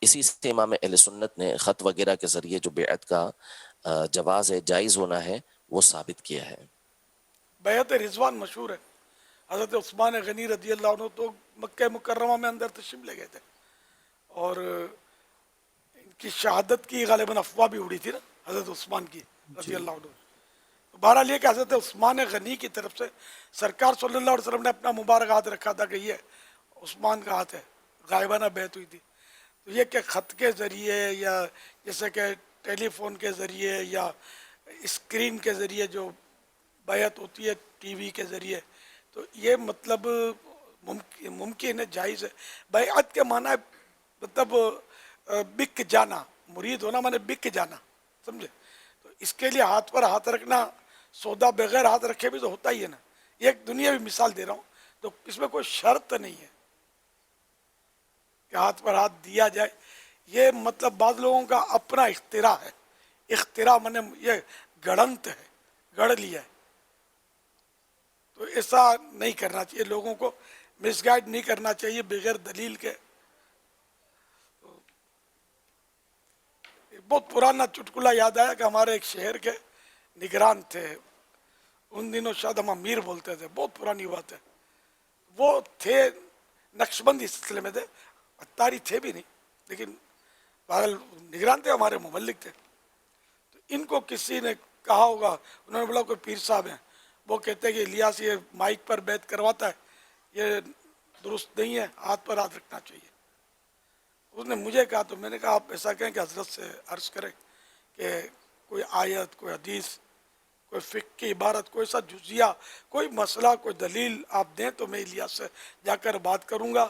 Speaker 4: इसी से इमाम अहले सुन्नत ने ख़त वगैरह के ज़रिए जो बेअत का जवाज़ है, जायज़ होना है, वो साबित किया है।
Speaker 2: बैत रिजवान मशहूर है। हज़रत उस्मान गनी रज़ी अल्लाह अन्हु तो मक्का मुकर्रमा में अंदर तशरीफ़ ले गए थे और इनकी शहादत की गालिबन अफवाह भी उड़ी थी ना हज़रत उस्मान की रज़ी अल्लाह अन्हु। तो बहरहाल ये कि हज़रत उस्मान गनी की तरफ से सरकार सल्लल्लाहु अलैहि वसल्लम ने अपना मुबारक हाथ रखा था कि ये उस्मान का हाथ है, गायबाना बैत हुई थी। तो ये कि ख़त के ज़रिए या जैसे कि टेलीफोन के ज़रिए या स्क्रीन के ज़रिए जो बैत होती है टीवी के ज़रिए, तो ये मतलब मुमकिन है, जायज़ है। बैत के माना है मतलब बिक जाना, मुरीद होना माने बिक जाना, समझे। तो इसके लिए हाथ पर हाथ रखना, सौदा बगैर हाथ रखे भी तो होता ही है ना। ये एक दुनियावी मिसाल दे रहा हूँ, तो इसमें कोई शर्त नहीं है कि हाथ पर हाथ दिया जाए। ये मतलब बाद लोगों का अपना इख्तिरा है। इख्तिरा माने ये गढ़ंत है, गढ़ लिया है। तो ऐसा नहीं करना चाहिए, लोगों को मिसगाइड नहीं करना चाहिए बगैर दलील के। बहुत पुराना चुटकुला याद आया कि हमारे एक शहर के निगरान थे, उन दिनों शायद हम अमीर बोलते थे, बहुत पुरानी बात है। वो थे नक्शबंदी सिलसिले में थे, अत्तारी थे भी नहीं, लेकिन बहरहाल निगरान थे, हमारे मुबल्लिग थे। तो इनको किसी ने कहा होगा, उन्होंने बोला कोई पीर साहब हैं, वो कहते हैं कि इलियास ये माइक पर बैत करवाता है, ये दुरुस्त नहीं है, हाथ पर हाथ रखना चाहिए। उसने मुझे कहा, तो मैंने कहा आप ऐसा कहें कि हजरत से अर्ज़ करें कि कोई आयत, कोई हदीस, कोई फ़िक़्ह की इबारत, कोई सा जुज़िया, कोई मसला, कोई दलील आप दें तो मैं इलियास से जाकर बात करूँगा।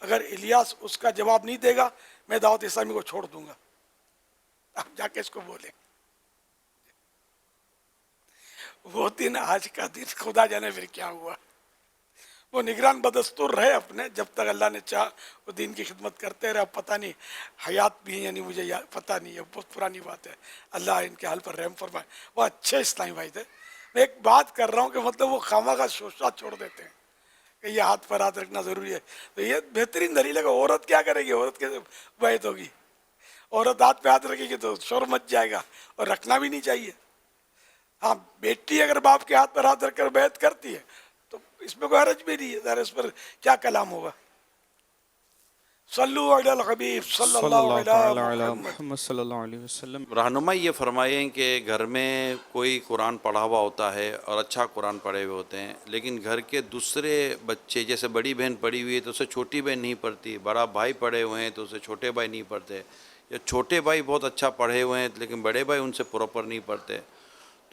Speaker 2: अगर इलियास उसका जवाब नहीं देगा मैं दावत इस्लामी को छोड़ दूँगा। आप जाके इसको बोलें। वो दिन आज का दिन खुदा जाने फिर क्या हुआ। वो निगरान बदस्तूर रहे अपने, जब तक अल्लाह ने चाहा वो दीन की खिदमत करते रहे। अब पता नहीं हयात भी है यानी मुझे पता नहीं है, बहुत पुरानी बात है। अल्लाह इनके हाल पर रहम फरमाए। वो अच्छे इस्लामी भाई थे। मैं एक बात कर रहा हूँ कि मतलब वो खामा का शोशा छोड़ देते हैं कि ये हाथ पर हाथ रखना ज़रूरी है। तो ये बेहतरीन दलील है कि औरत क्या करेगी, औरत कैसे बैत होगी। औरत हाथ पे हाथ रखेगी तो शोर मच जाएगा और रखना भी नहीं चाहिए। हाँ, बेटी अगर बाप के हाथ पर हाथ रखकर बैत करती है तो इसमें कोई हरज भी नहीं है, इस पर क्या कलाम होगा। सल्लु अलल हबीब सल्लल्लाहु अलैहि वसल्लम।
Speaker 3: रहनुमाई ये फरमाएं कि घर में कोई कुरान पढ़ा हुआ होता है और अच्छा कुरान पढ़े हुए होते हैं, लेकिन घर के दूसरे बच्चे, जैसे बड़ी बहन पढ़ी हुई है तो उसे छोटी बहन नहीं पढ़ती, बड़ा भाई पढ़े हुए हैं तो उसे छोटे भाई नहीं पढ़ते, या छोटे भाई बहुत अच्छा पढ़े हुए हैं लेकिन बड़े भाई उनसे प्रॉपर नहीं पढ़ते,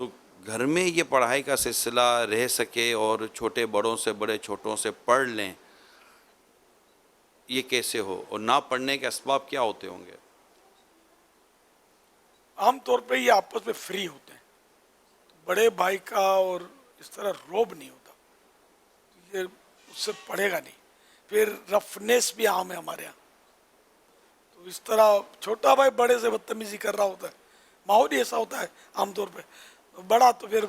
Speaker 3: تو گھر میں یہ پڑھائی کا سلسلہ رہ سکے اور چھوٹے بڑوں سے بڑے چھوٹوں سے پڑھ لیں، یہ کیسے ہو؟ اور نہ پڑھنے کے اسباب کیا ہوتے ہوں گے؟
Speaker 2: عام طور پہ یہ آپس میں فری ہوتے ہیں، بڑے بھائی کا اور اس طرح روب نہیں ہوتا، یہ اس سے پڑھے گا نہیں. پھر رفنیس بھی عام ہے ہمارے یہاں، تو اس طرح چھوٹا بھائی بڑے سے بدتمیزی کر رہا ہوتا ہے، ماحول ہی ایسا ہوتا ہے عام طور پہ. بڑا تو پھر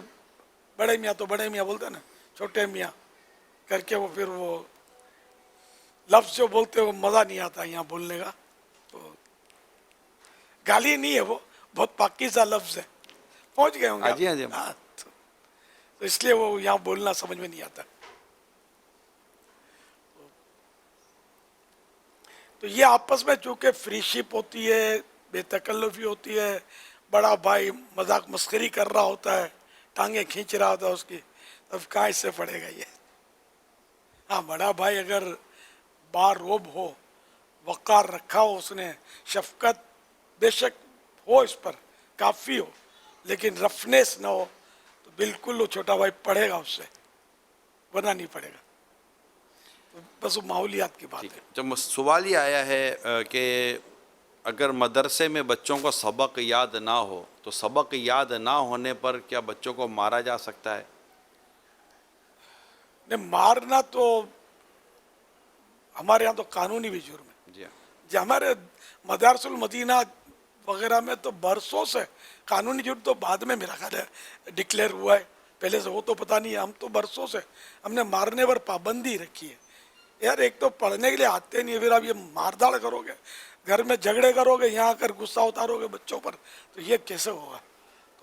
Speaker 2: بڑے میاں تو بڑے میاں بولتے ہیں نا، چھوٹے میاں کر کے وہ پھر وہ لفظ جو بولتے ہیں وہ مزہ نہیں آتا یہاں بولنے کا. تو گالی نہیں ہے، وہ بہت پاکیزہ لفظ ہے، پہنچ گئے ہوں گے
Speaker 3: ہاں جی، ہاں جی.
Speaker 2: آپ؟ تو اس لیے وہ یہاں بولنا سمجھ میں نہیں آتا. تو یہ آپس میں چونکہ فری شپ ہوتی ہے، بے تکلفی ہوتی ہے، بڑا بھائی مذاق مسخری کر رہا ہوتا ہے، ٹانگیں کھینچ رہا ہوتا ہے اس کی، اب کہاں اس سے پڑے گا یہ. ہاں بڑا بھائی اگر باروب ہو، وقار رکھا ہو اس نے، شفقت بے شک ہو اس پر کافی ہو، لیکن رفنیس نہ ہو، تو بالکل وہ چھوٹا بھائی پڑھے گا اس سے، ورنہ نہیں پڑھے گا. بس وہ ماحولیات کی بات ہے.
Speaker 3: جب سوال یہ آیا ہے کہ اگر مدرسے میں بچوں کو سبق یاد نہ ہو تو سبق یاد نہ ہونے پر کیا بچوں کو مارا جا سکتا ہے؟
Speaker 2: نہیں، مارنا تو ہمارے یہاں تو قانونی بھی جرم ہے.
Speaker 3: جی ہاں.
Speaker 2: جو ہمارے مدارس المدینہ وغیرہ میں تو برسوں سے قانونی جرم تو بعد میں میرا خیال ہے ڈکلیئر ہوا ہے، پہلے سے وہ تو پتہ نہیں ہے. ہم تو برسوں سے ہم نے مارنے پر پابندی رکھی ہے. یار ایک تو پڑھنے کے لیے آتے نہیں ہے، پھر آپ یہ مارداڑ کرو گے، گھر میں جھگڑے کرو گے، یہاں آ کر غصہ اتارو گے بچوں پر، تو یہ کیسے ہوگا؟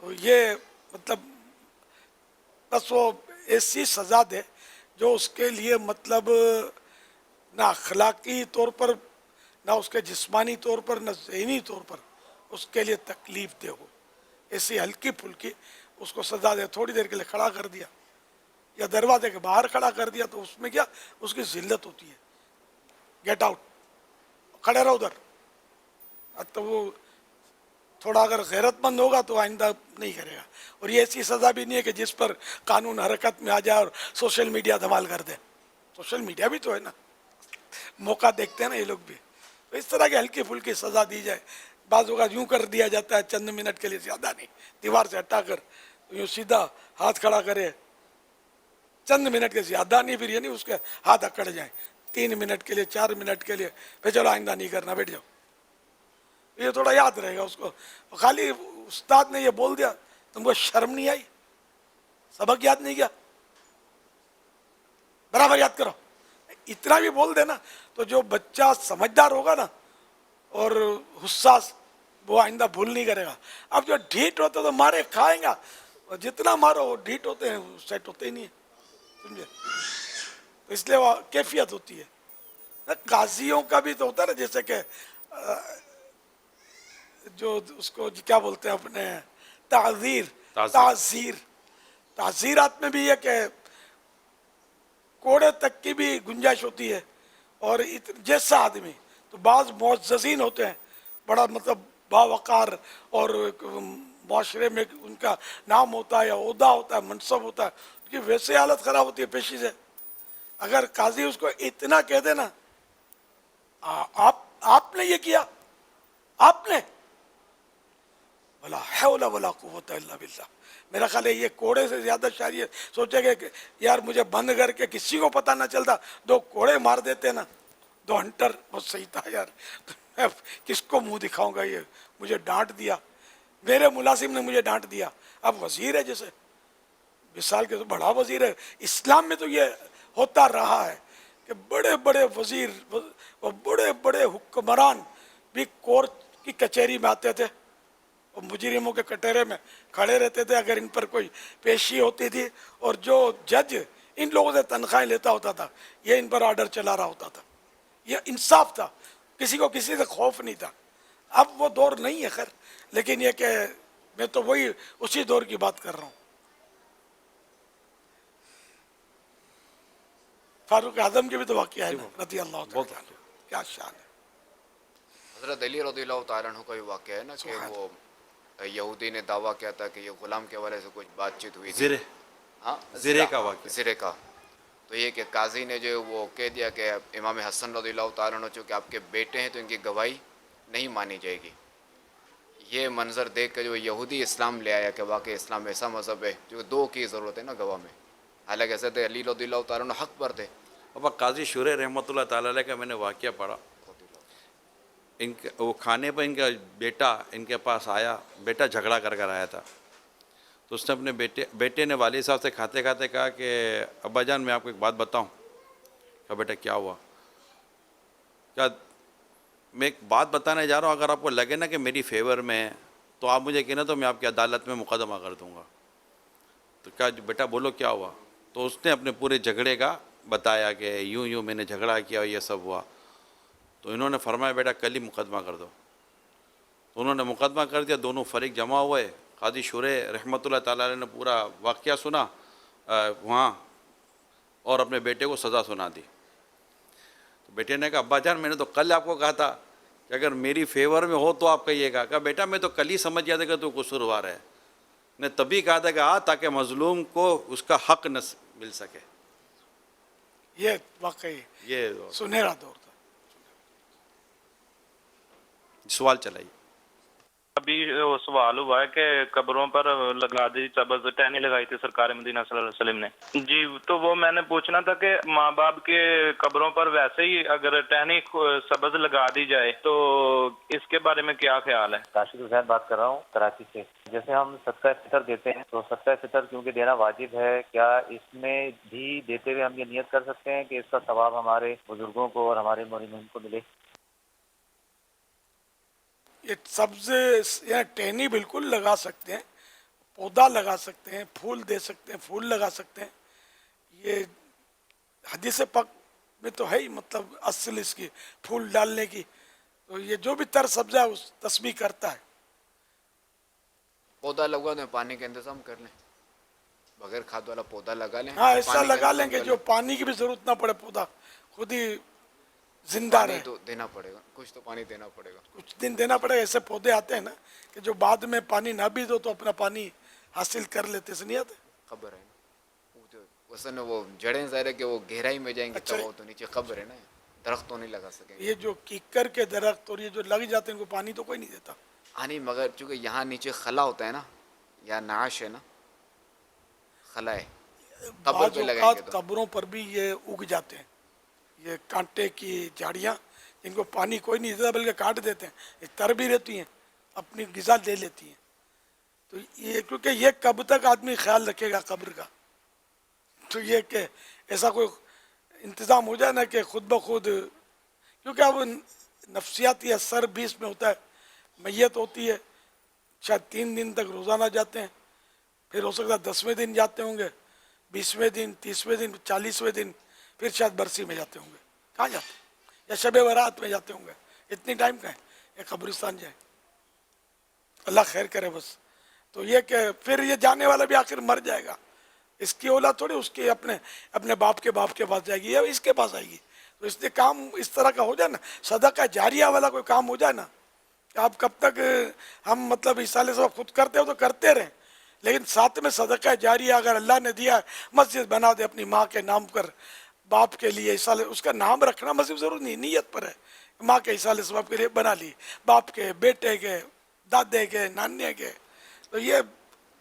Speaker 2: تو یہ مطلب بس وہ ایسی سزا دے جو اس کے لیے مطلب نہ اخلاقی طور پر، نہ اس کے جسمانی طور پر، نہ ذہنی طور پر اس کے لیے تکلیف دہ ہو. ایسی ہلکی پھلکی اس کو سزا دے، تھوڑی دیر کے لیے کھڑا کر دیا یا دروازے کے باہر کھڑا کر دیا، تو اس میں کیا اس کی ذلت ہوتی ہے. گیٹ آؤٹ، کھڑے رہو ادھر. تو وہ تھوڑا اگر غیرت مند ہوگا تو آئندہ نہیں کرے گا. اور یہ ایسی سزا بھی نہیں ہے کہ جس پر قانون حرکت میں آ جائے اور سوشل میڈیا دھمال کر دے. سوشل میڈیا بھی تو ہے نا، موقع دیکھتے ہیں نا یہ لوگ بھی. تو اس طرح کی ہلکی پھلکی سزا دی جائے. بعض اوقات یوں کر دیا جاتا ہے چند منٹ کے لیے، زیادہ نہیں، دیوار سے ہٹا کر یوں سیدھا ہاتھ کھڑا کرے، چند منٹ کے زیادہ نہیں، پھر یہ نہیں اس کے ہاتھ اکڑ جائیں 3 منٹ کے لیے 4 منٹ کے لیے، پھر چلو آئندہ نہیں کرنا، بیٹھ جاؤ. یہ تھوڑا یاد رہے گا اس کو. خالی استاد نے یہ بول دیا، تم کو شرم نہیں آئی؟ سبق یاد نہیں کیا؟ برابر یاد کرو. اتنا بھی بول دینا تو جو بچہ سمجھدار ہوگا نا اور حساس، وہ آئندہ بھول نہیں کرے گا. اب جو ڈھیٹ ہوتے تو مارے کھائیں گا، جتنا مارو وہ ڈھیٹ ہوتے ہیں سیٹ ہوتے ہی نہیں ہیں، سمجھے؟ تو اس لیے وہ کیفیت ہوتی ہے. قاضیوں کا بھی تو ہوتا ہے نا، جیسے کہ جو اس کو کیا بولتے ہیں اپنے تعزیرات میں بھی یہ کہ کوڑے تک کی بھی گنجائش ہوتی ہے. اور جیسا آدمی تو بعض معززین ہوتے ہیں، بڑا مطلب باوقار اور معاشرے میں ان کا نام ہوتا ہے یا عہدہ ہوتا ہے، منصب ہوتا ہے، ان کی ویسے حالت خراب ہوتی ہے پیشی سے. اگر قاضی اس کو اتنا کہہ دے نا، آپ نے یہ کیا، آپ نے، ولا حول ولا قوت الا باللہ. میرا خیال ہے یہ کوڑے سے زیادہ شاعری سوچے گے کہ یار مجھے بند کر کے کسی کو پتہ نہ چلتا، 2 کوڑے مار دیتے نا، 2 ہنٹر، بہت صحیح تھا یار. میں کس کو منہ دکھاؤں گا، یہ مجھے ڈانٹ دیا، میرے ملازم نے مجھے ڈانٹ دیا. اب وزیر ہے، جیسے 20 سال کے تو بڑا وزیر ہے. اسلام میں تو یہ ہوتا رہا ہے کہ بڑے بڑے وزیر اور بڑے بڑے حکمران بھی کورٹ کی کچہری میں آتے تھے اور مجرموں کے کٹہرے میں کھڑے رہتے تھے اگر ان پر کوئی پیشی ہوتی تھی. اور جو جج ان لوگوں سے تنخواہیں لیتا ہوتا تھا، یہ ان پر آرڈر چلا رہا ہوتا تھا. یہ انصاف تھا، کسی کو کسی سے خوف نہیں تھا. اب وہ دور نہیں ہے خیر، لیکن یہ کہ میں تو وہی اسی دور کی بات کر رہا ہوں. فاروق اعظم کے بھی تو واقعہ ہے نا، رضی اللہ تعالیٰ عنہ. کیا شان ہے.
Speaker 10: حضرت علی رضی اللہ تعالیٰ عنہ کا بھی واقعہ ہے نا کہ وہ یہودی نے دعویٰ کیا تھا کہ یہ غلام کے حوالے سے کچھ بات چیت ہوئی تھی.
Speaker 3: زرے
Speaker 10: ہاں
Speaker 3: زرے کا واقعہ.
Speaker 10: زرے کا. تو یہ کہ قاضی نے جو وہ کہہ دیا کہ امام حسن رضی اللہ تعالیٰ عنہ چونکہ آپ کے بیٹے ہیں تو ان کی گواہی نہیں مانی جائے گی. یہ منظر دیکھ کر جو یہودی اسلام لے آیا کہ واقعی اسلام ایسا مذہب ہے جو دو کی ضرورت ہے نا گواہ میں. حالانکہ حضرت علی رضی اللہ تعالیٰ عنہ حق پر تھے.
Speaker 3: ابا قاضی شورے رحمۃ اللہ تعالیٰ علیہ کا میں نے واقعہ پڑھا. ان کے وہ کھانے پر ان کا بیٹا ان کے پاس آیا. بیٹا جھگڑا کر آیا تھا. تو اس نے اپنے بیٹے نے والد صاحب سے کھاتے کھاتے کہا کہ ابا جان میں آپ کو ایک بات بتاؤں. کہا بیٹا کیا ہوا؟ کیا میں ایک بات بتانے جا رہا ہوں، اگر آپ کو لگے نا کہ میری فیور میں ہے تو آپ مجھے کہنا تو میں آپ کی عدالت میں مقدمہ کر دوں گا. تو کہا بیٹا بولو کیا ہوا؟ تو اس نے اپنے پورے جھگڑے کا بتایا کہ یوں میں نے جھگڑا کیا یہ سب ہوا. تو انہوں نے فرمایا بیٹا کل ہی مقدمہ کر دو. تو انہوں نے مقدمہ کر دیا. دونوں فریق جمع ہوئے. قاضی شورے رحمۃ اللہ تعالیٰ علیہ نے پورا واقعہ سنا وہاں اور اپنے بیٹے کو سزا سنا دی. تو بیٹے نے کہا ابا جان میں نے تو کل آپ کو کہا تھا کہ اگر میری فیور میں ہو تو آپ کہیے گا. کہا بیٹا میں تو کل ہی سمجھ گیا تھا کہ تو قصوروار ہے. نے تبھی کہا تھا کہ تاکہ مظلوم کو اس کا حق نہ مل سکے.
Speaker 2: یہ واقعی
Speaker 3: یہ
Speaker 2: سنہرا دور تھا.
Speaker 3: سوال چلائیے.
Speaker 11: ابھی وہ سوال ہوا ہے کہ قبروں پر لگا دی سبز ٹہنی لگائی تھی سرکار مدینہ صلی اللہ علیہ وسلم نے جی. تو وہ میں نے پوچھنا تھا کہ ماں باپ کے قبروں پر ویسے ہی اگر ٹہنی سبز لگا دی جائے تو اس کے بارے میں کیا خیال ہے؟
Speaker 12: راشد حسین بات کر رہا ہوں کراچی سے. جیسے ہم صدقہ فطر دیتے ہیں تو صدقہ فطر کیونکہ دینا واجب ہے، کیا اس میں بھی دیتے ہوئے ہم یہ نیت کر سکتے ہیں کہ اس کا ثواب ہمارے بزرگوں کو اور ہمارے مرحومین کو ملے؟
Speaker 2: یہ سبز یا ٹہنی بالکل لگا سکتے ہیں، پودا لگا سکتے ہیں، پھول دے سکتے ہیں، پھول لگا سکتے ہیں. یہ حدیث پاک میں تو ہے ہی، مطلب اصل اس کی پھول ڈالنے کی. تو یہ جو بھی تر سبزہ ہے اس تسبیح کرتا ہے.
Speaker 10: پودا لگوا دیں، پانی کا انتظام کر لیں، بغیر کھاد والا پودا لگا لیں.
Speaker 2: ہاں ایسا لگا لیں کہ جو پانی کی بھی ضرورت نہ پڑے، پودا خود ہی زندہ رہے.
Speaker 10: تو دینا پڑے گا، کچھ تو پانی دینا پڑے گا،
Speaker 2: کچھ دن دینا پڑے گا. ایسے پودے آتے ہیں نا کہ جو بعد میں پانی نہ بھی دو تو اپنا پانی حاصل کر لیتے. سے نہیں آتے؟
Speaker 10: خبر ہے نا وسن وہ جڑیں ظاہر ہے کہ وہ گہرائی میں جائیں گے
Speaker 2: اچھا.
Speaker 10: تب وہ تو نیچے خبر ہے نا، درخت تو نہیں لگا سکیں گے.
Speaker 2: یہ جو کیکر کے درخت اور یہ جو لگ جاتے ہیں ان کو پانی تو کوئی نہیں دیتا.
Speaker 10: ہاں نہیں، مگر چونکہ یہاں نیچے خلا ہوتا ہے نا یا نعش ہے نا، خلا ہے، قبر پہ لگائیں گے تو
Speaker 2: قبروں پر بھی یہ اگ جاتے ہیں. یہ کانٹے کی جھاڑیاں ان کو پانی کوئی نہیں دیتا بلکہ کاٹ دیتے ہیں. یہ تر بھی رہتی ہیں، اپنی غذا لے لیتی ہیں. تو یہ کیونکہ یہ کب تک آدمی خیال رکھے گا قبر کا. تو یہ کہ ایسا کوئی انتظام ہو جائے نا کہ خود بخود، کیونکہ اب نفسیاتی اثر بھی اس میں ہوتا ہے. میت ہوتی ہے شاید 3 دن تک روزانہ جاتے ہیں، پھر ہو سکتا ہے 10ویں دن جاتے ہوں گے، 20ویں دن، 30ویں دن، 40ویں دن، پھر شاید برسی میں جاتے ہوں گے. کہاں جاتے ہیں؟ یا شب برات میں جاتے ہوں گے. اتنی ٹائم کا ہے یا قبرستان جائیں. اللہ خیر کرے بس. تو یہ کہ پھر یہ جانے والا بھی آخر مر جائے گا. اس کی اولاد تھوڑی اس کے اپنے باپ کے پاس جائے گی یا اس کے پاس آئے گی. تو اس لیے کام اس طرح کا ہو جائے نا، صدقہ جاریہ والا کوئی کام ہو جائے نا. آپ کب تک ہم مطلب ایصال ثواب خود کرتے ہو تو کرتے رہیں، لیکن ساتھ میں صدقہ جاریہ اگر اللہ نے دیا، مسجد بنا دے اپنی ماں کے نام پر، باپ کے لیے ایصال، اس کا نام رکھنا مسجد ضرور نہیں، نیت پر ہے. ماں کے ایصال ثواب کے لیے بنا لی، باپ کے، بیٹے کے، دادے کے، نانے کے. تو یہ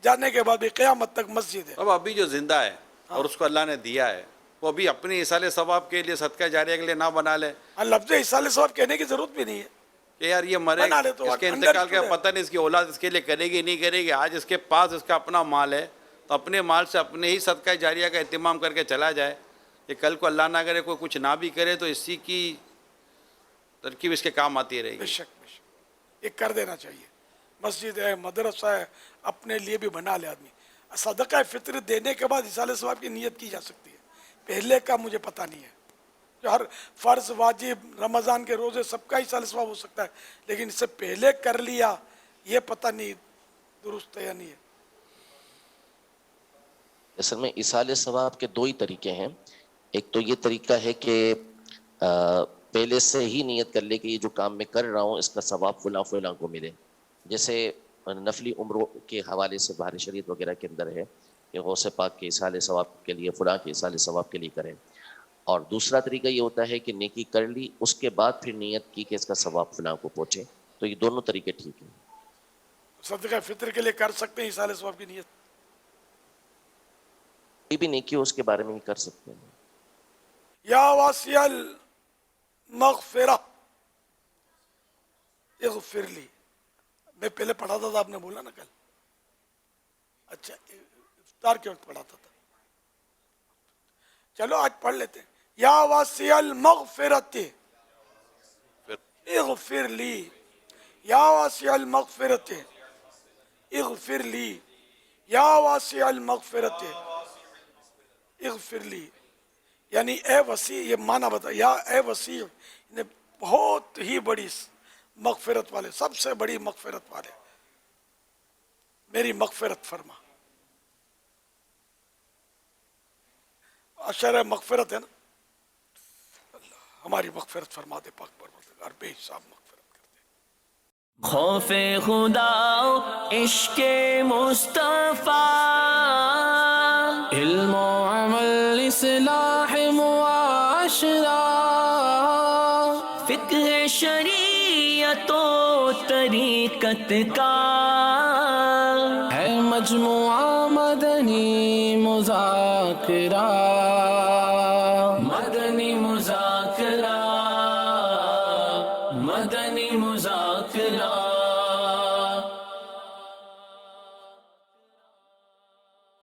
Speaker 2: جانے کے بعد بھی قیامت تک مسجد ہے.
Speaker 3: اب ابھی جو زندہ ہے اور اس کو اللہ نے دیا ہے، وہ ابھی اپنی ایصال ثواب کے لیے صدقہ جاریہ کے لیے نہ بنا لے.
Speaker 2: لفظ ایصال ثواب کہنے کی ضرورت بھی نہیں ہے
Speaker 3: کہ یار یہ مرے، اس کے انتقال کا پتہ نہیں، اس کی اولاد اس کے لیے کرے گی نہیں کرے گی. آج اس کے پاس اس کا اپنا مال ہے تو اپنے مال سے اپنے ہی صدقہ جاریہ کا اہتمام کر کے چلا جائے. یہ کل کو اللہ نہ کرے کوئی کچھ نہ بھی کرے تو اسی کی ترکیب اس کے کام آتی رہے گی.
Speaker 2: بے شک یہ کر دینا چاہیے. مسجد ہے، مدرسہ ہے، اپنے لیے بھی بنا لے آدمی. صدقہ فطر دینے کے بعد ایصال ثواب کی نیت کی جا سکتی ہے. پہلے کا مجھے پتہ نہیں ہے. جو ہر فرض، واجب، رمضان کے روزے سب کا ایصال ثواب ہو سکتا ہے، لیکن اس سے پہلے کر لیا یہ پتہ نہیں درست ہے یا نہیں ہے.
Speaker 4: اصل میں ایصال ثواب کے 2 ہی طریقے ہیں. ایک تو یہ طریقہ ہے کہ پہلے سے ہی نیت کر لے کہ یہ جو کام میں کر رہا ہوں اس کا ثواب فلاں فلاں کو ملے. جیسے نفلی عمروں کے حوالے سے باہر شریعت وغیرہ کے اندر ہے کہ غوث پاک کے ایصال ثواب کے لیے فلاں کے ایصال ثواب کے لیے کریں. اور دوسرا طریقہ یہ ہوتا ہے کہ نیکی کر لی اس کے بعد پھر نیت کی کہ اس کا ثواب فلاں کو پہنچے. تو یہ دونوں طریقے ٹھیک ہیں.
Speaker 2: صدقہ فطر کے لیے کر سکتے ہیں ایصال ثواب کی نیت؟
Speaker 4: کوئی بھی نیکی ہو اس کے بارے میں ہی کر سکتے ہیں.
Speaker 2: یا واسع المغفرہ اغفر لی. میں پہلے پڑھاتا تھا، آپ نے بولا نا کل. اچھا افطار کے وقت پڑھاتا تھا. چلو آج پڑھ لیتے ہیں. یا واسع المغفرۃ اغفر لی. یا واسع المغفرۃ اغفر لی. یا واسع المغفرۃ اغفر لی. یعنی اے وسیع، یہ معنی بتا، یا اے وسیع یعنی بہت ہی بڑی مغفرت والے، سب سے بڑی مغفرت والے، میری مغفرت فرما. اشر مغفرت ہے نا. اللہ ہماری مغفرت فرما دے پاک پروردگار، بے حساب مغفرت کر دے.
Speaker 1: خوف خدا عشق مصطفیٰ، علم و عمل اصلاح معاشرہ، فقہ شریعت و طریقت کا ہے مجموعہ مدنی مذاکرہ. مدنی